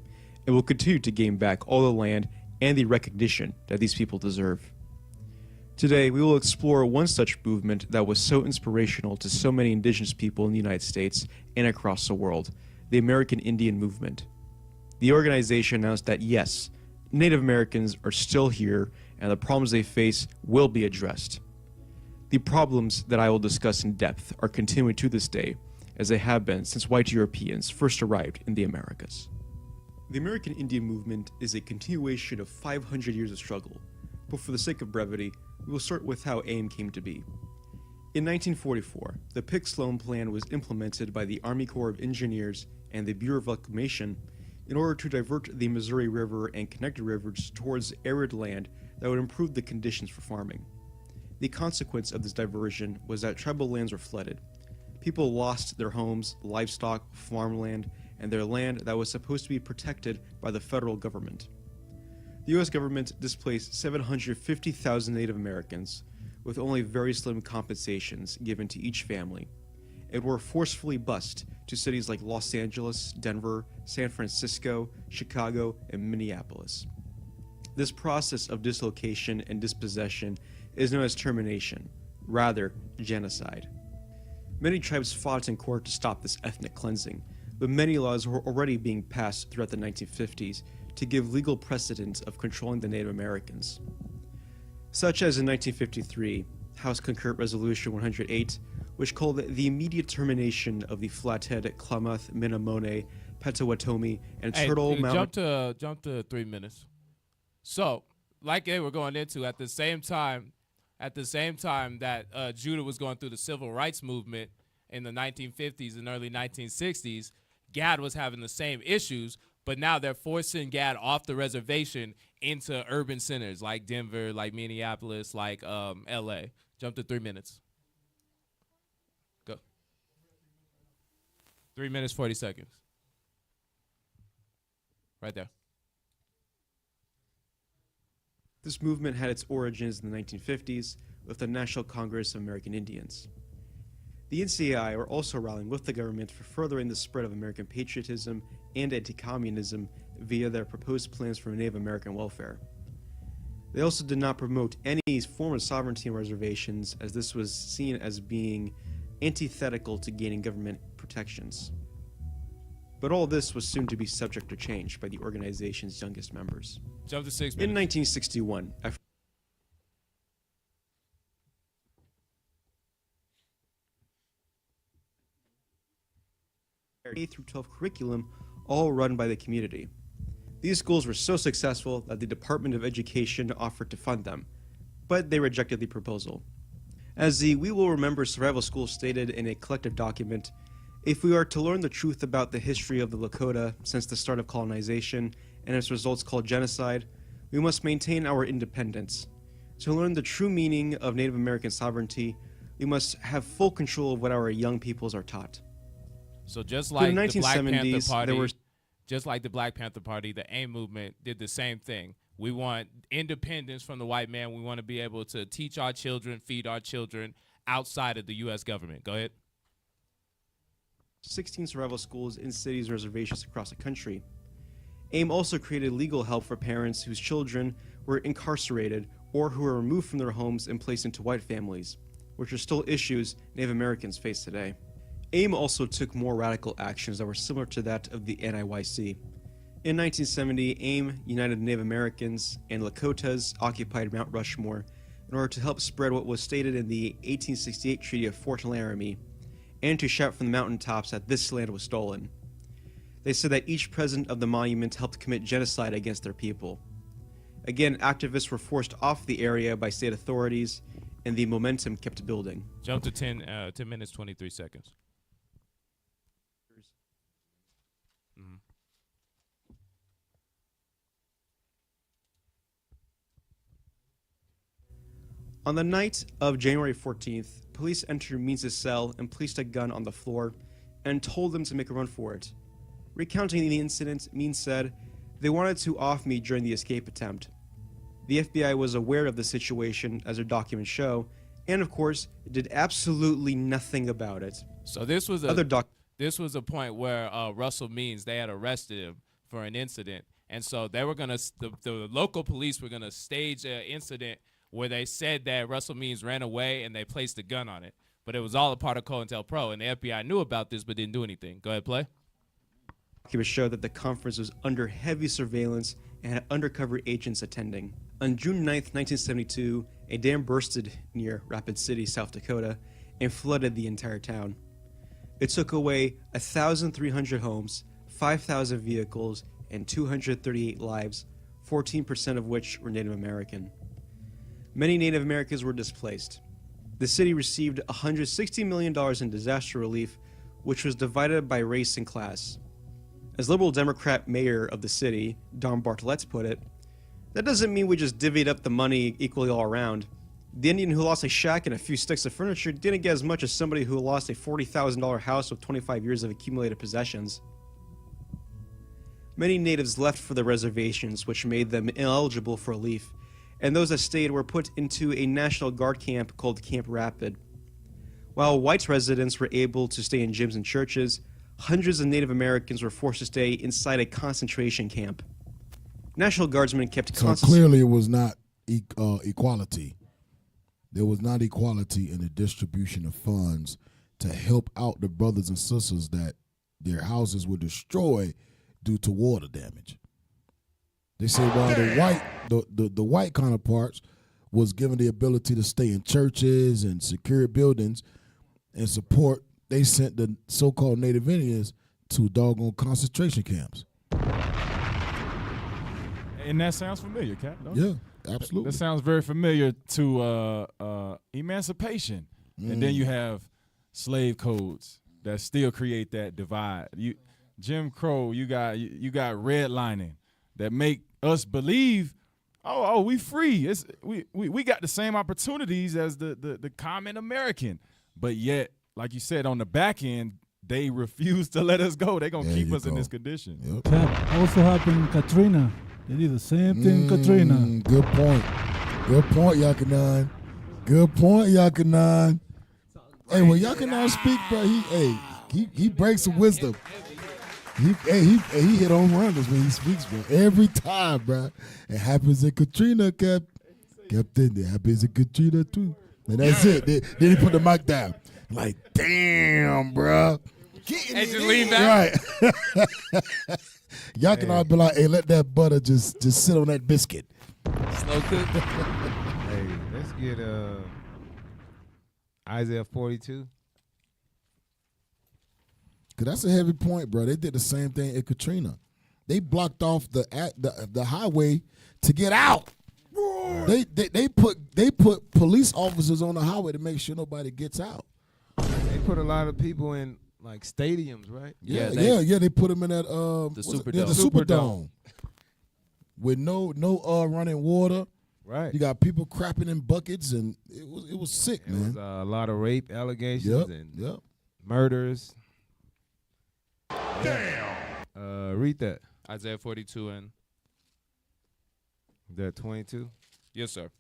and will continue to gain back all the land and the recognition that these people deserve. Today, we will explore one such movement that was so inspirational to so many indigenous people in the United States and across the world, the American Indian Movement. The organization announced that yes, Native Americans are still here and the problems they face will be addressed. The problems that I will discuss in depth are continuing to this day, as they have been since white Europeans first arrived in the Americas. The American Indian Movement is a continuation of 500 years of struggle, but for the sake of brevity, we will start with how AIM came to be. In 1944, the Pick-Sloan Plan was implemented by the Army Corps of Engineers and the Bureau of Reclamation in order to divert the Missouri River and connected rivers towards arid land that would improve the conditions for farming. The consequence of this diversion was that tribal lands were flooded. People lost their homes, livestock, farmland, and their land that was supposed to be protected by the federal government. The U.S. government displaced 750,000 Native Americans, with only very slim compensations given to each family, and were forcefully bused to cities like Los Angeles, Denver, San Francisco, Chicago, and Minneapolis. This process of dislocation and dispossession is known as termination, rather genocide. Many tribes fought in court to stop this ethnic cleansing, but many laws were already being passed throughout the 1950s to give legal precedent of controlling the Native Americans. Such as in 1953, House Concurrent Resolution 108, which called the immediate termination of the Flathead, Klamath, Menominee, Potawatomi, and Turtle Mountain. Jump to 3 minutes. So, like they were going into at the same time that Judah was going through the civil rights movement in the 1950s and early 1960s, Gad was having the same issues, but now they're forcing Gad off the reservation into urban centers like Denver, like Minneapolis, like L.A. Jump to 3 minutes. Go. 3 minutes, 40 seconds. Right there. This movement had its origins in the 1950s with the National Congress of American Indians. The NCAI are also rallying with the government for furthering the spread of American patriotism and anti-communism via their proposed plans for Native American welfare. They also did not promote any form of sovereignty on reservations, as this was seen as being antithetical to gaining government protections. But all this was soon to be subject to change by the organization's youngest members. Jump to 6 minutes. In 1961, after K through 12 curriculum, all run by the community. These schools were so successful that the Department of Education offered to fund them, but they rejected the proposal. As the We Will Remember Survival School stated in a collective document, if we are to learn the truth about the history of the Lakota since the start of colonization and its results called genocide, we must maintain our independence. To learn the true meaning of Native American sovereignty, we must have full control of what our young peoples are taught. So just like the Black Panther Party, the AIM movement did the same thing. We want independence from the white man. We want to be able to teach our children, feed our children outside of the U.S. government. Go ahead. 16 survival schools in cities and reservations across the country. AIM also created legal help for parents whose children were incarcerated or who were removed from their homes and placed into white families, which are still issues Native Americans face today. AIM also took more radical actions that were similar to that of the IUIC. In 1970, AIM united Native Americans and Lakotas occupied Mount Rushmore in order to help spread what was stated in the 1868 Treaty of Fort Laramie, and to shout from the mountaintops that this land was stolen. They said that each president of the monument helped commit genocide against their people. Again, activists were forced off the area by state authorities, and the momentum kept building. Jump to 10 minutes, 23 seconds. On the night of January 14th, police entered Means' cell and placed a gun on the floor and told them to make a run for it. Recounting the incident, Means said, "They wanted to off me during the escape attempt." The FBI was aware of the situation, as their documents show, and of course, did absolutely nothing about it. So this was a point where Russell Means, they had arrested him for an incident, and so they were gonna the local police were gonna stage an incident where they said that Russell Means ran away and they placed a gun on it, but it was all a part of COINTELPRO, and the FBI knew about this but didn't do anything. Go ahead, play. Documents show that the conference was under heavy surveillance and had undercover agents attending. On June 9th, 1972, a dam bursted near Rapid City, South Dakota, and flooded the entire town. It took away 1,300 homes, 5,000 vehicles, and 238 lives, 14% of which were Native American. Many Native Americans were displaced. The city received $160 million in disaster relief, which was divided by race and class. As Liberal Democrat mayor of the city, Don Bartlett, put it, "That doesn't mean we just divvied up the money equally all around. The Indian who lost a shack and a few sticks of furniture didn't get as much as somebody who lost a $40,000 house with 25 years of accumulated possessions." Many natives left for the reservations, which made them ineligible for relief, and those that stayed were put into a National Guard camp called Camp Rapid. While white residents were able to stay in gyms and churches, hundreds of Native Americans were forced to stay inside a concentration camp. National Guardsmen kept So clearly it was not equality. There was not equality in the distribution of funds to help out the brothers and sisters that their houses were destroyed due to water damage. They say while the white counterparts was given the ability to stay in churches and secure buildings and support, they sent the so-called Native Indians to doggone concentration camps. And that sounds familiar, Cap. Yeah, absolutely. That sounds very familiar to emancipation. And then you have slave codes that still create that divide. Jim Crow, you got redlining that make us believe, oh, we free. We got the same opportunities as the common American. But yet, like you said, on the back end, they refuse to let us go. They're going to keep us in this condition. Yep. That also happened in Katrina. They did the same thing in Katrina. Good point. Good point, Yakanan. Good point, Yakanan. Hey, when Yakanan speak, bro, he breaks some wisdom. He hit home runs when he speaks, bro. Every time, bro. It happens in Katrina, Captain. It happens in Katrina, too. And that's it. Then he put the mic down. Like, damn, bro. And just lean back. Right. Y'all can all be like, hey, let that butter just sit on that biscuit. Slow cook. Hey, let's get Isaiah 42. Cause that's a heavy point, bro. They did the same thing in Katrina. They blocked off the highway to get out. They put police officers on the highway to make sure nobody gets out. They put a lot of people in like stadiums, right? Yeah. They put them in that the Superdome. the Superdome with no running water. Right. You got people crapping in buckets, and it was sick, It man. was a lot of rape allegations and Yep. murders. Damn. Read that. Isaiah 42 and that 22. Yes, sir.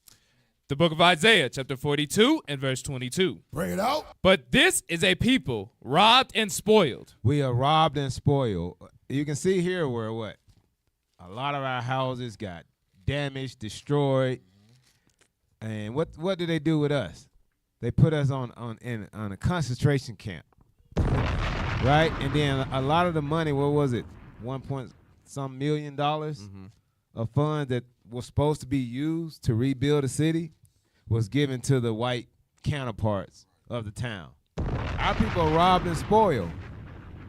The book of Isaiah, chapter 42 and verse 22. Bring it out. But this is a people robbed and spoiled. We are robbed and spoiled. You can see here where what? A lot of our houses got damaged, destroyed. And what did they do with us? They put us on a concentration camp. Right? And then a lot of the money, what was it? some $1 million of funds that was supposed to be used to rebuild the city was given to the white counterparts of the town. Our people are robbed and spoiled.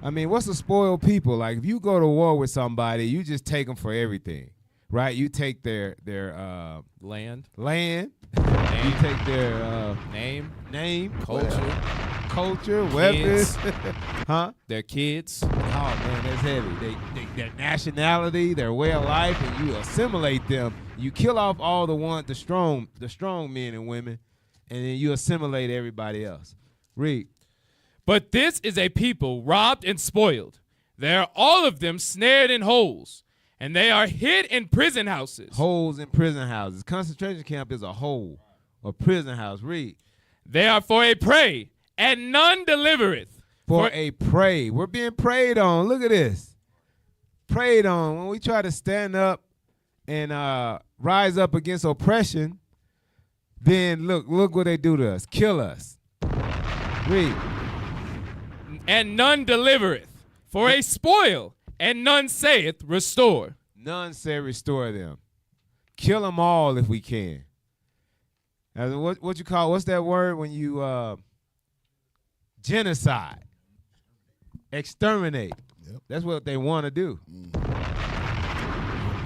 I mean, what's a spoiled people? Like, if you go to war with somebody, you just take them for everything, right? You take their land. You take their name, culture, weapons, huh? Their kids. Oh man, that's heavy. Their nationality, their way of life, and you assimilate them. You kill off all the strong men and women, and then you assimilate everybody else. Read. But this is a people robbed and spoiled. They are all of them snared in holes, and they are hid in prison houses. Holes in prison houses. Concentration camp is a hole, a prison house. Read. They are for a prey, and none delivereth. For a prey. We're being preyed on. Look at this. Preyed on. When we try to stand up and rise up against oppression, then look what they do to us. Kill us. Read. And none delivereth. For a spoil, and none saith restore. None say restore them. Kill them all if we can. What you call, what's that word when you genocide? Exterminate. Yep. That's what they want to do.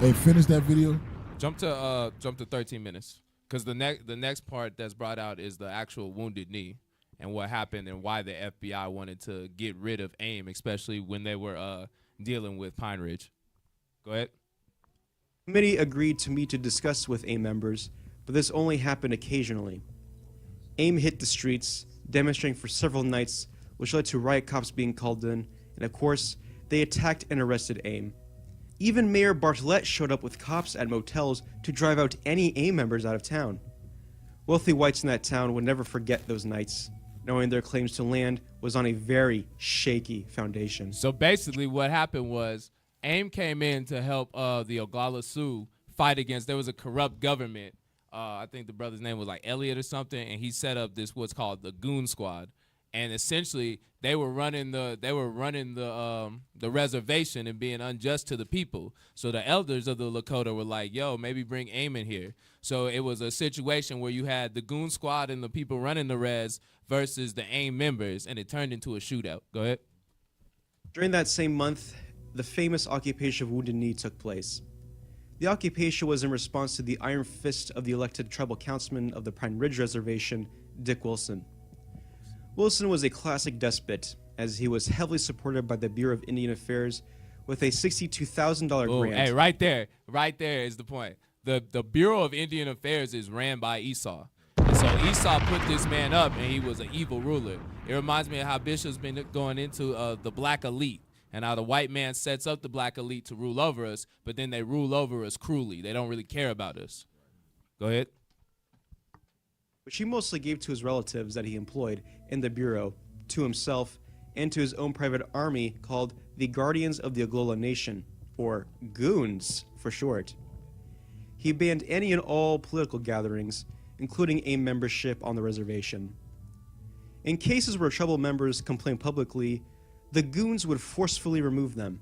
They finished that video? Jump to 13 minutes. Because the next part that's brought out is the actual Wounded Knee and what happened and why the FBI wanted to get rid of AIM, especially when they were dealing with Pine Ridge. Go ahead. The committee agreed to meet to discuss with AIM members, but this only happened occasionally. AIM hit the streets, demonstrating for several nights, which led to riot cops being called in, and of course, they attacked and arrested AIM. Even Mayor Bartlett showed up with cops at motels to drive out any AIM members out of town. Wealthy whites in that town would never forget those nights, knowing their claims to land was on a very shaky foundation. So basically what happened was AIM came in to help the Oglala Sioux fight against, there was a corrupt government. I think the brother's name was like Elliot or something, and he set up this what's called the Goon Squad. And essentially they were running the reservation and being unjust to the people. So the elders of the Lakota were like, yo, maybe bring AIM in here. So it was a situation where you had the Goon Squad and the people running the res versus the AIM members, and it turned into a shootout. Go ahead. During that same month, the famous occupation of Wounded Knee took place. The occupation was in response to the iron fist of the elected tribal councilman of the Pine Ridge Reservation, Dick Wilson. Wilson was a classic despot, as he was heavily supported by the Bureau of Indian Affairs with a $62,000 grant. Hey, right there is the point. The Bureau of Indian Affairs is ran by Esau. And so Esau put this man up, and he was an evil ruler. It reminds me of how Bishop's been going into the black elite, and how the white man sets up the black elite to rule over us, but then they rule over us cruelly. They don't really care about us. Go ahead. Which he mostly gave to his relatives that he employed in the Bureau, to himself, and to his own private army called the Guardians of the Oglala Nation, or Goons for short. He banned any and all political gatherings, including AIM membership on the reservation. In cases where tribal members complained publicly, the Goons would forcefully remove them,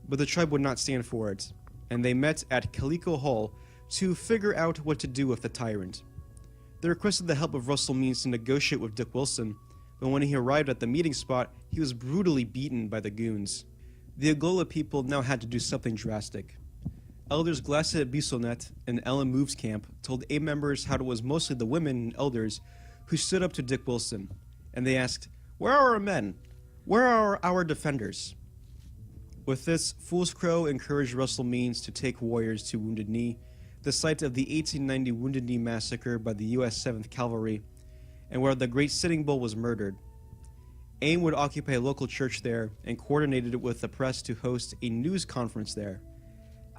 but the tribe would not stand for it, and they met at Calico Hall to figure out what to do with the tyrant. They requested the help of Russell Means to negotiate with Dick Wilson, but when he arrived at the meeting spot, he was brutally beaten by the Goons. The Oglala people now had to do something drastic. Elders Glasset Bissonet and Ellen Moves Camp told AIM members how it was mostly the women and elders who stood up to Dick Wilson, and they asked, "Where are our men? Where are our defenders?" With this, Fool's Crow encouraged Russell Means to take warriors to Wounded Knee, the site of the 1890 Wounded Knee massacre by the U.S. 7th Cavalry, and where the Great Sitting Bull was murdered. AIM would occupy a local church there and coordinated it with the press to host a news conference there.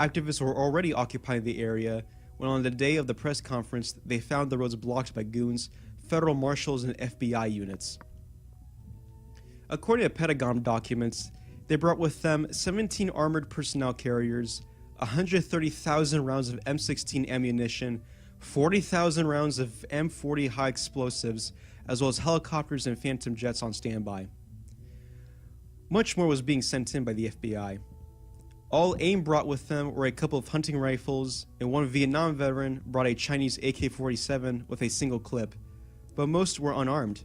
Activists were already occupying the area when on the day of the press conference they found the roads blocked by goons, federal marshals, and FBI units. According to Pentagon documents, they brought with them 17 armored personnel carriers, 130,000 rounds of M16 ammunition, 40,000 rounds of M40 high explosives, as well as helicopters and phantom jets on standby. Much more was being sent in by the FBI. All AIM brought with them were a couple of hunting rifles, and one Vietnam veteran brought a Chinese AK-47 with a single clip, but most were unarmed.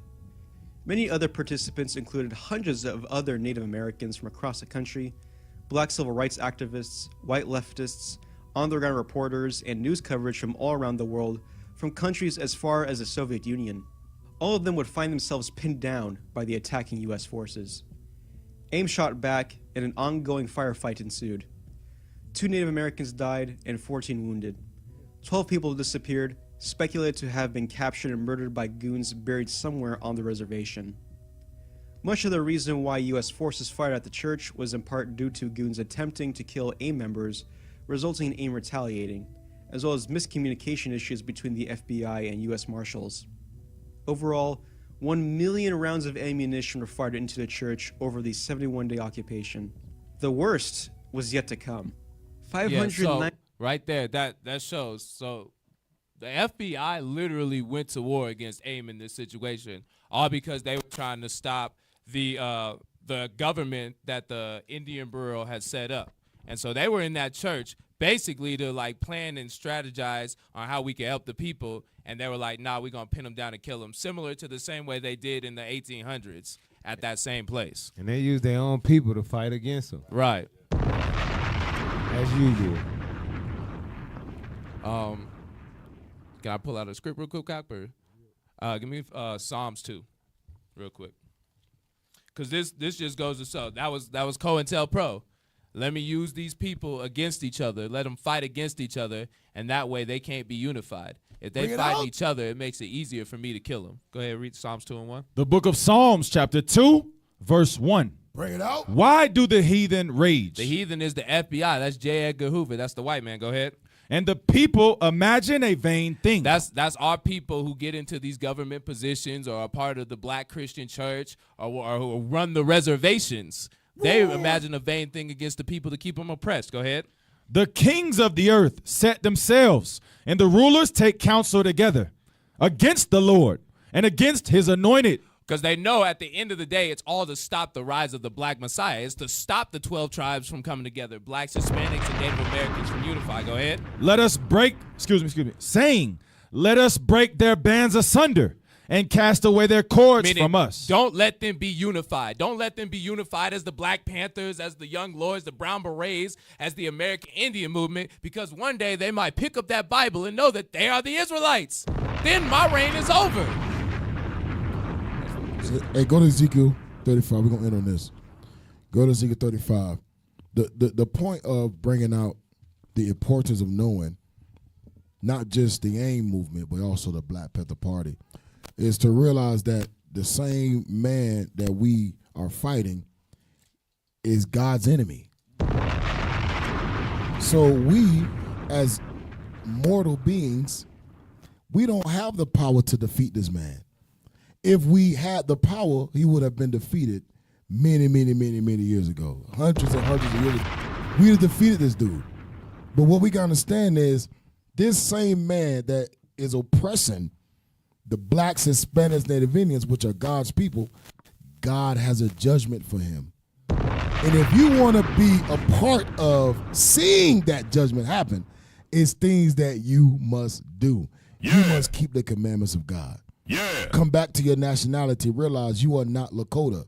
Many other participants included hundreds of other Native Americans from across the country, black civil rights activists, white leftists, on-the-ground reporters, and news coverage from all around the world, from countries as far as the Soviet Union. All of them would find themselves pinned down by the attacking U.S. forces. AIM shot back, and an ongoing firefight ensued. 2 Native Americans died and 14 wounded. 12 people disappeared, speculated to have been captured and murdered by goons buried somewhere on the reservation. Much of the reason why U.S. forces fired at the church was in part due to goons attempting to kill AIM members, resulting in AIM retaliating, as well as miscommunication issues between the FBI and U.S. Marshals. Overall, 1 million rounds of ammunition were fired into the church over the 71-day occupation. The worst was yet to come. 509 right there, that shows. So the FBI literally went to war against AIM in this situation, all because they were trying to stop the government that the Indian Bureau had set up. And so they were in that church basically to like plan and strategize on how we could help the people. And they were like, nah, we're going to pin them down and kill them, similar to the same way they did in the 1800s at that same place. And they used their own people to fight against them. Right. As usual. Can I pull out a script real quick, Cockbird? Give me Psalms 2 real quick. Because this just goes to show. That was COINTELPRO. Let me use these people against each other. Let them fight against each other, and that way they can't be unified. If they fight each other, it makes it easier for me to kill them. Go ahead, read Psalms 2 and 1. The book of Psalms, chapter 2, verse 1. Bring it out. Why do the heathen rage? The heathen is the FBI. That's J. Edgar Hoover. That's the white man. Go ahead. And the people imagine a vain thing. That's our people who get into these government positions or are part of the black Christian church or who run the reservations. They imagine a vain thing against the people to keep them oppressed. Go ahead. The kings of the earth set themselves, and the rulers take counsel together against the Lord and against his anointed. Because they know at the end of the day, it's all to stop the rise of the black Messiah. It's to stop the 12 tribes from coming together. Blacks, Hispanics, and Native Americans from unify. Go ahead. Let us break, saying, let us break their bands asunder and cast away their cords from us. Don't let them be unified. Don't let them be unified as the Black Panthers, as the Young Lords, the Brown Berets, as the American Indian movement, because one day they might pick up that Bible and know that they are the Israelites. Then my reign is over. Hey, go to Ezekiel 35. We're going to end on this. Go to Ezekiel 35. The point of bringing out the importance of knowing not just the AIM movement, but also the Black Panther Party, is to realize that the same man that we are fighting is God's enemy. So we, as mortal beings, we don't have the power to defeat this man. If we had the power, he would have been defeated many years ago. Hundreds and hundreds of years ago. We would have defeated this dude. But what we got to understand is this same man that is oppressing the blacks, Hispanics, Native Indians, which are God's people, God has a judgment for him. And if you want to be a part of seeing that judgment happen, it's things that you must do. Yeah. You must keep the commandments of God. Yeah. Come back to your nationality. Realize you are not Lakota.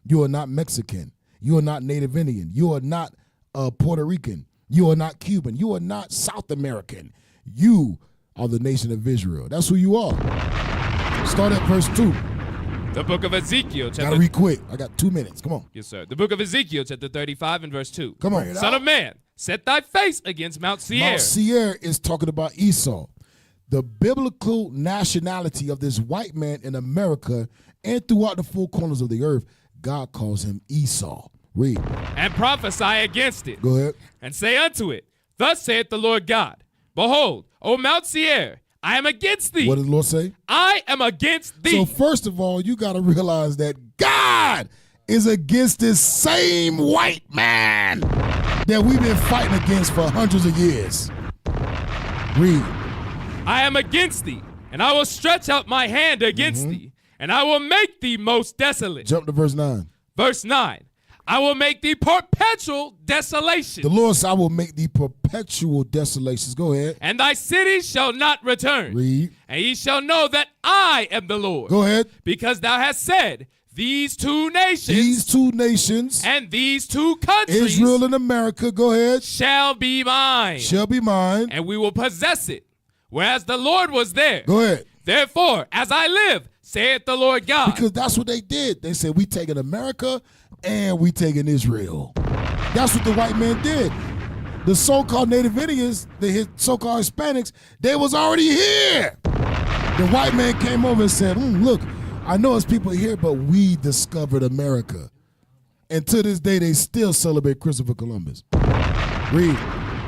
You are not Mexican. You are not Native Indian. You are not Puerto Rican. You are not Cuban. You are not South American. You are the nation of Israel. That's who you are. Start at verse 2. The book of Ezekiel. Gotta read quick. I got 2 minutes. Come on. Yes, sir. The book of Ezekiel, chapter 35 and verse 2. Come on. Son of man, set thy face against Mount Seir. Mount Seir is talking about Esau. The biblical nationality of this white man in America and throughout the four corners of the earth, God calls him Esau. Read. And prophesy against it. Go ahead. And say unto it, thus saith the Lord God, behold, O Mount Seir, I am against thee. What did the Lord say? I am against thee. So first of all, you got to realize that God is against this same white man that we've been fighting against for hundreds of years. Read. I am against thee, and I will stretch out my hand against thee, and I will make thee most desolate. Jump to verse 9. Verse 9. I will make thee perpetual desolation. The Lord said, I will make thee perpetual desolations. Go ahead. And thy cities shall not return. Read. And ye shall know that I am the Lord. Go ahead. Because thou hast said, these two nations. These two nations. And these two countries. Israel and America. Go ahead. Shall be mine. Shall be mine. And we will possess it. Whereas the Lord was there. Go ahead. Therefore, as I live, saith the Lord God. Because that's what they did. They said, we taking America and we taking Israel. That's what the white man did. The so-called Native Indians, the so-called Hispanics, they was already here. The white man came over and said, look, I know it's people here, but we discovered America. And to this day, they still celebrate Christopher Columbus. Read.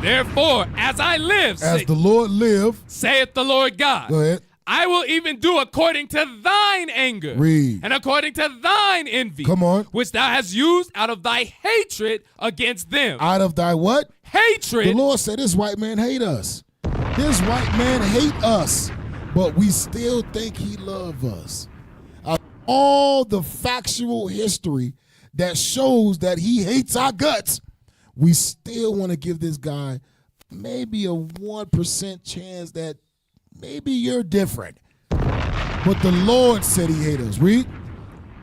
Therefore, as I live, as the Lord live, saith the Lord God. Go ahead. I will even do according to thine anger. Read. And according to thine envy. Come on. Which thou hast used out of thy hatred against them. Out of thy what? Hatred. The Lord said, this white man hate us. This white man hate us. But we still think he love us. All the factual history that shows that he hates our guts, we still want to give this guy maybe a 1% chance that maybe you're different. But the Lord said he hates us. Read.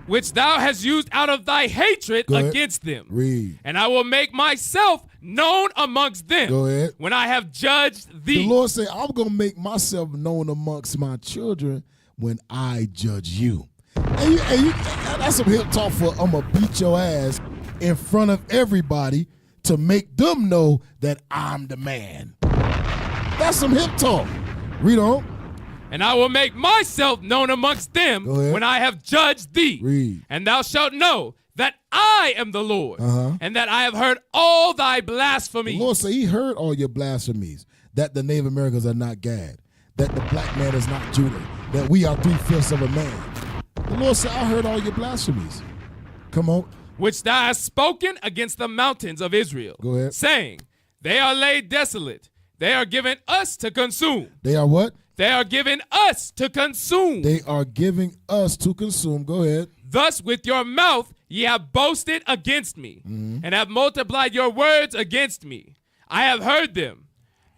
Which thou hast used out of thy hatred against them. Read. And I will make myself known amongst them. Go ahead. When I have judged thee. The Lord said, I'm going to make myself known amongst my children when I judge you. And that's some hip talk for I'm going to beat your ass in front of everybody to make them know that I'm the man. That's some hip talk. Read on. And I will make myself known amongst them when I have judged thee. Read. And thou shalt know that I am the Lord, and that I have heard all thy blasphemies. The Lord said he heard all your blasphemies, that the Native Americans are not Gad, that the black man is not Judah, that we are 3/5 of a man. The Lord said, I heard all your blasphemies. Come on. Which thou hast spoken against the mountains of Israel. Go ahead. Saying, they are laid desolate. They are given us to consume. They are what? They are given us to consume. They are giving us to consume. Go ahead. Thus with your mouth ye have boasted against me, and have multiplied your words against me. I have heard them.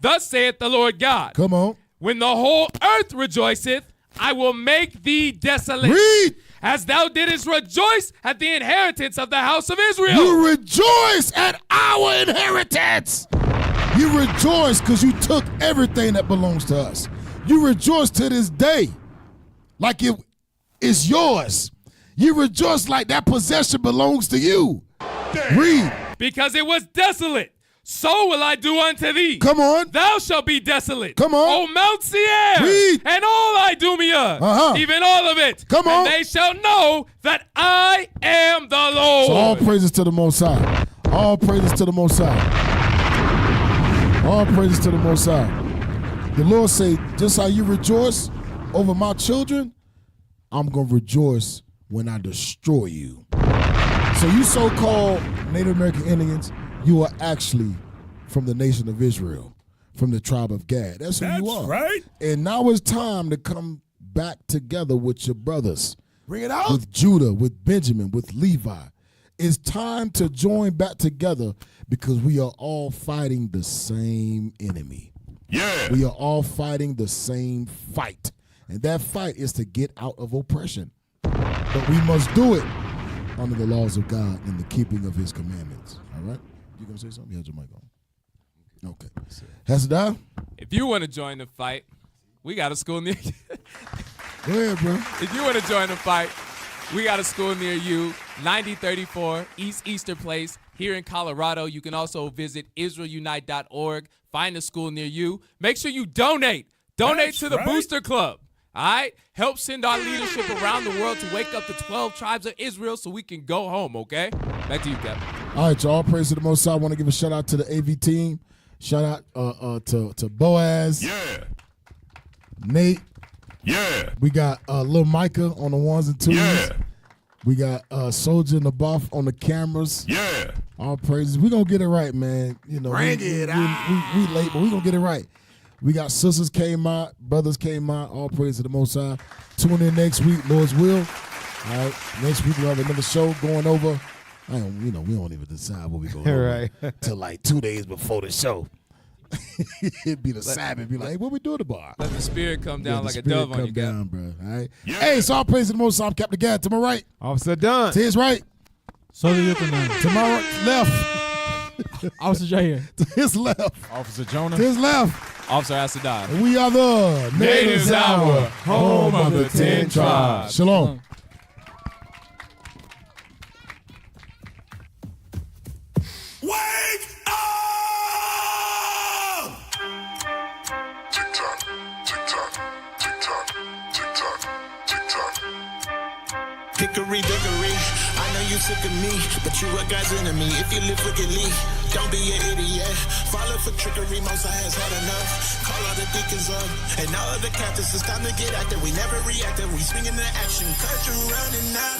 Thus saith the Lord God. Come on. When the whole earth rejoiceth, I will make thee desolate. Read. As thou didst rejoice at the inheritance of the house of Israel. You rejoice at our inheritance. You rejoice because you took everything that belongs to us. You rejoice to this day like it is yours. You rejoice like that possession belongs to you. Read. Because it was desolate, so will I do unto thee. Come on. Thou shalt be desolate. Come on. O Mount Seir. Read. And all Idumea. Even all of it. Come on. And they shall know that I am the Lord. So all praises to the Most High. All praises to the Most High. All praises to the Most High. The Lord say, just how you rejoice over my children, I'm going to rejoice when I destroy you. So you so-called Native American Indians, you are actually from the nation of Israel, from the tribe of Gad. That's who you are. Right. And now it's time to come back together with your brothers. Bring it out. With Judah, with Benjamin, with Levi. It's time to join back together because we are all fighting the same enemy. Yeah. We are all fighting the same fight. And that fight is to get out of oppression. But we must do it under the laws of God and the keeping of his commandments. All right? You going to say something? You had your mic on. Okay. Hesediah? If you want to join the fight, we got a school near you. Go ahead, bro. If you want to join the fight, we got a school near you, 9034 East Easter Place here in Colorado. You can also visit IsraelUnite.org. Find a school near you. Make sure you donate. Donate to the Booster Club. All right? Help send our leadership around the world to wake up the 12 tribes of Israel so we can go home, okay? Back to you, Captain. All right, y'all. Praise to the Most High. I want to give a shout out to the AV team. Shout out to Boaz. Yeah. Nate. Yeah. We got Lil Micah on the ones and twos. Yeah. We got Soldier and the Buff on the cameras. Yeah. All praises. We're going to get it right, man. You know, Bring we it late, but we're going to get it right. We got sisters came out, brothers came out. All praise to the Most High. Tune in next week, Lord's will. All right. Next week we'll have another show going over We don't even decide what we go Right. till like 2 days before the show. It'd be the Sabbath. Be like, hey, what we doing tomorrow? Let the spirit come down like a Spirit dove on come you, down, bro. All right. Hey, so all praise to the Most High. I'm Captain Gad. To my right. Officer Dunn. To his right. So do you tonight. To my right, left. Officer J here. To his left. Officer Jonah. To his left. Officer Asadai. And we are the Natives Hour, home of the 10 tribes. Shalom. Wake up! Tick-tock, tick-tock, tick-tock, tick-tock, tick-tock. Hickory dickory, I know you sick of me, but you a God's enemy if you live wickedly. Don't be an idiot, follow for trickery, most I has had enough. Call all the deacons up, and all of the captains, it's time to get active. We never reacted, we swinging the action, cut you running now.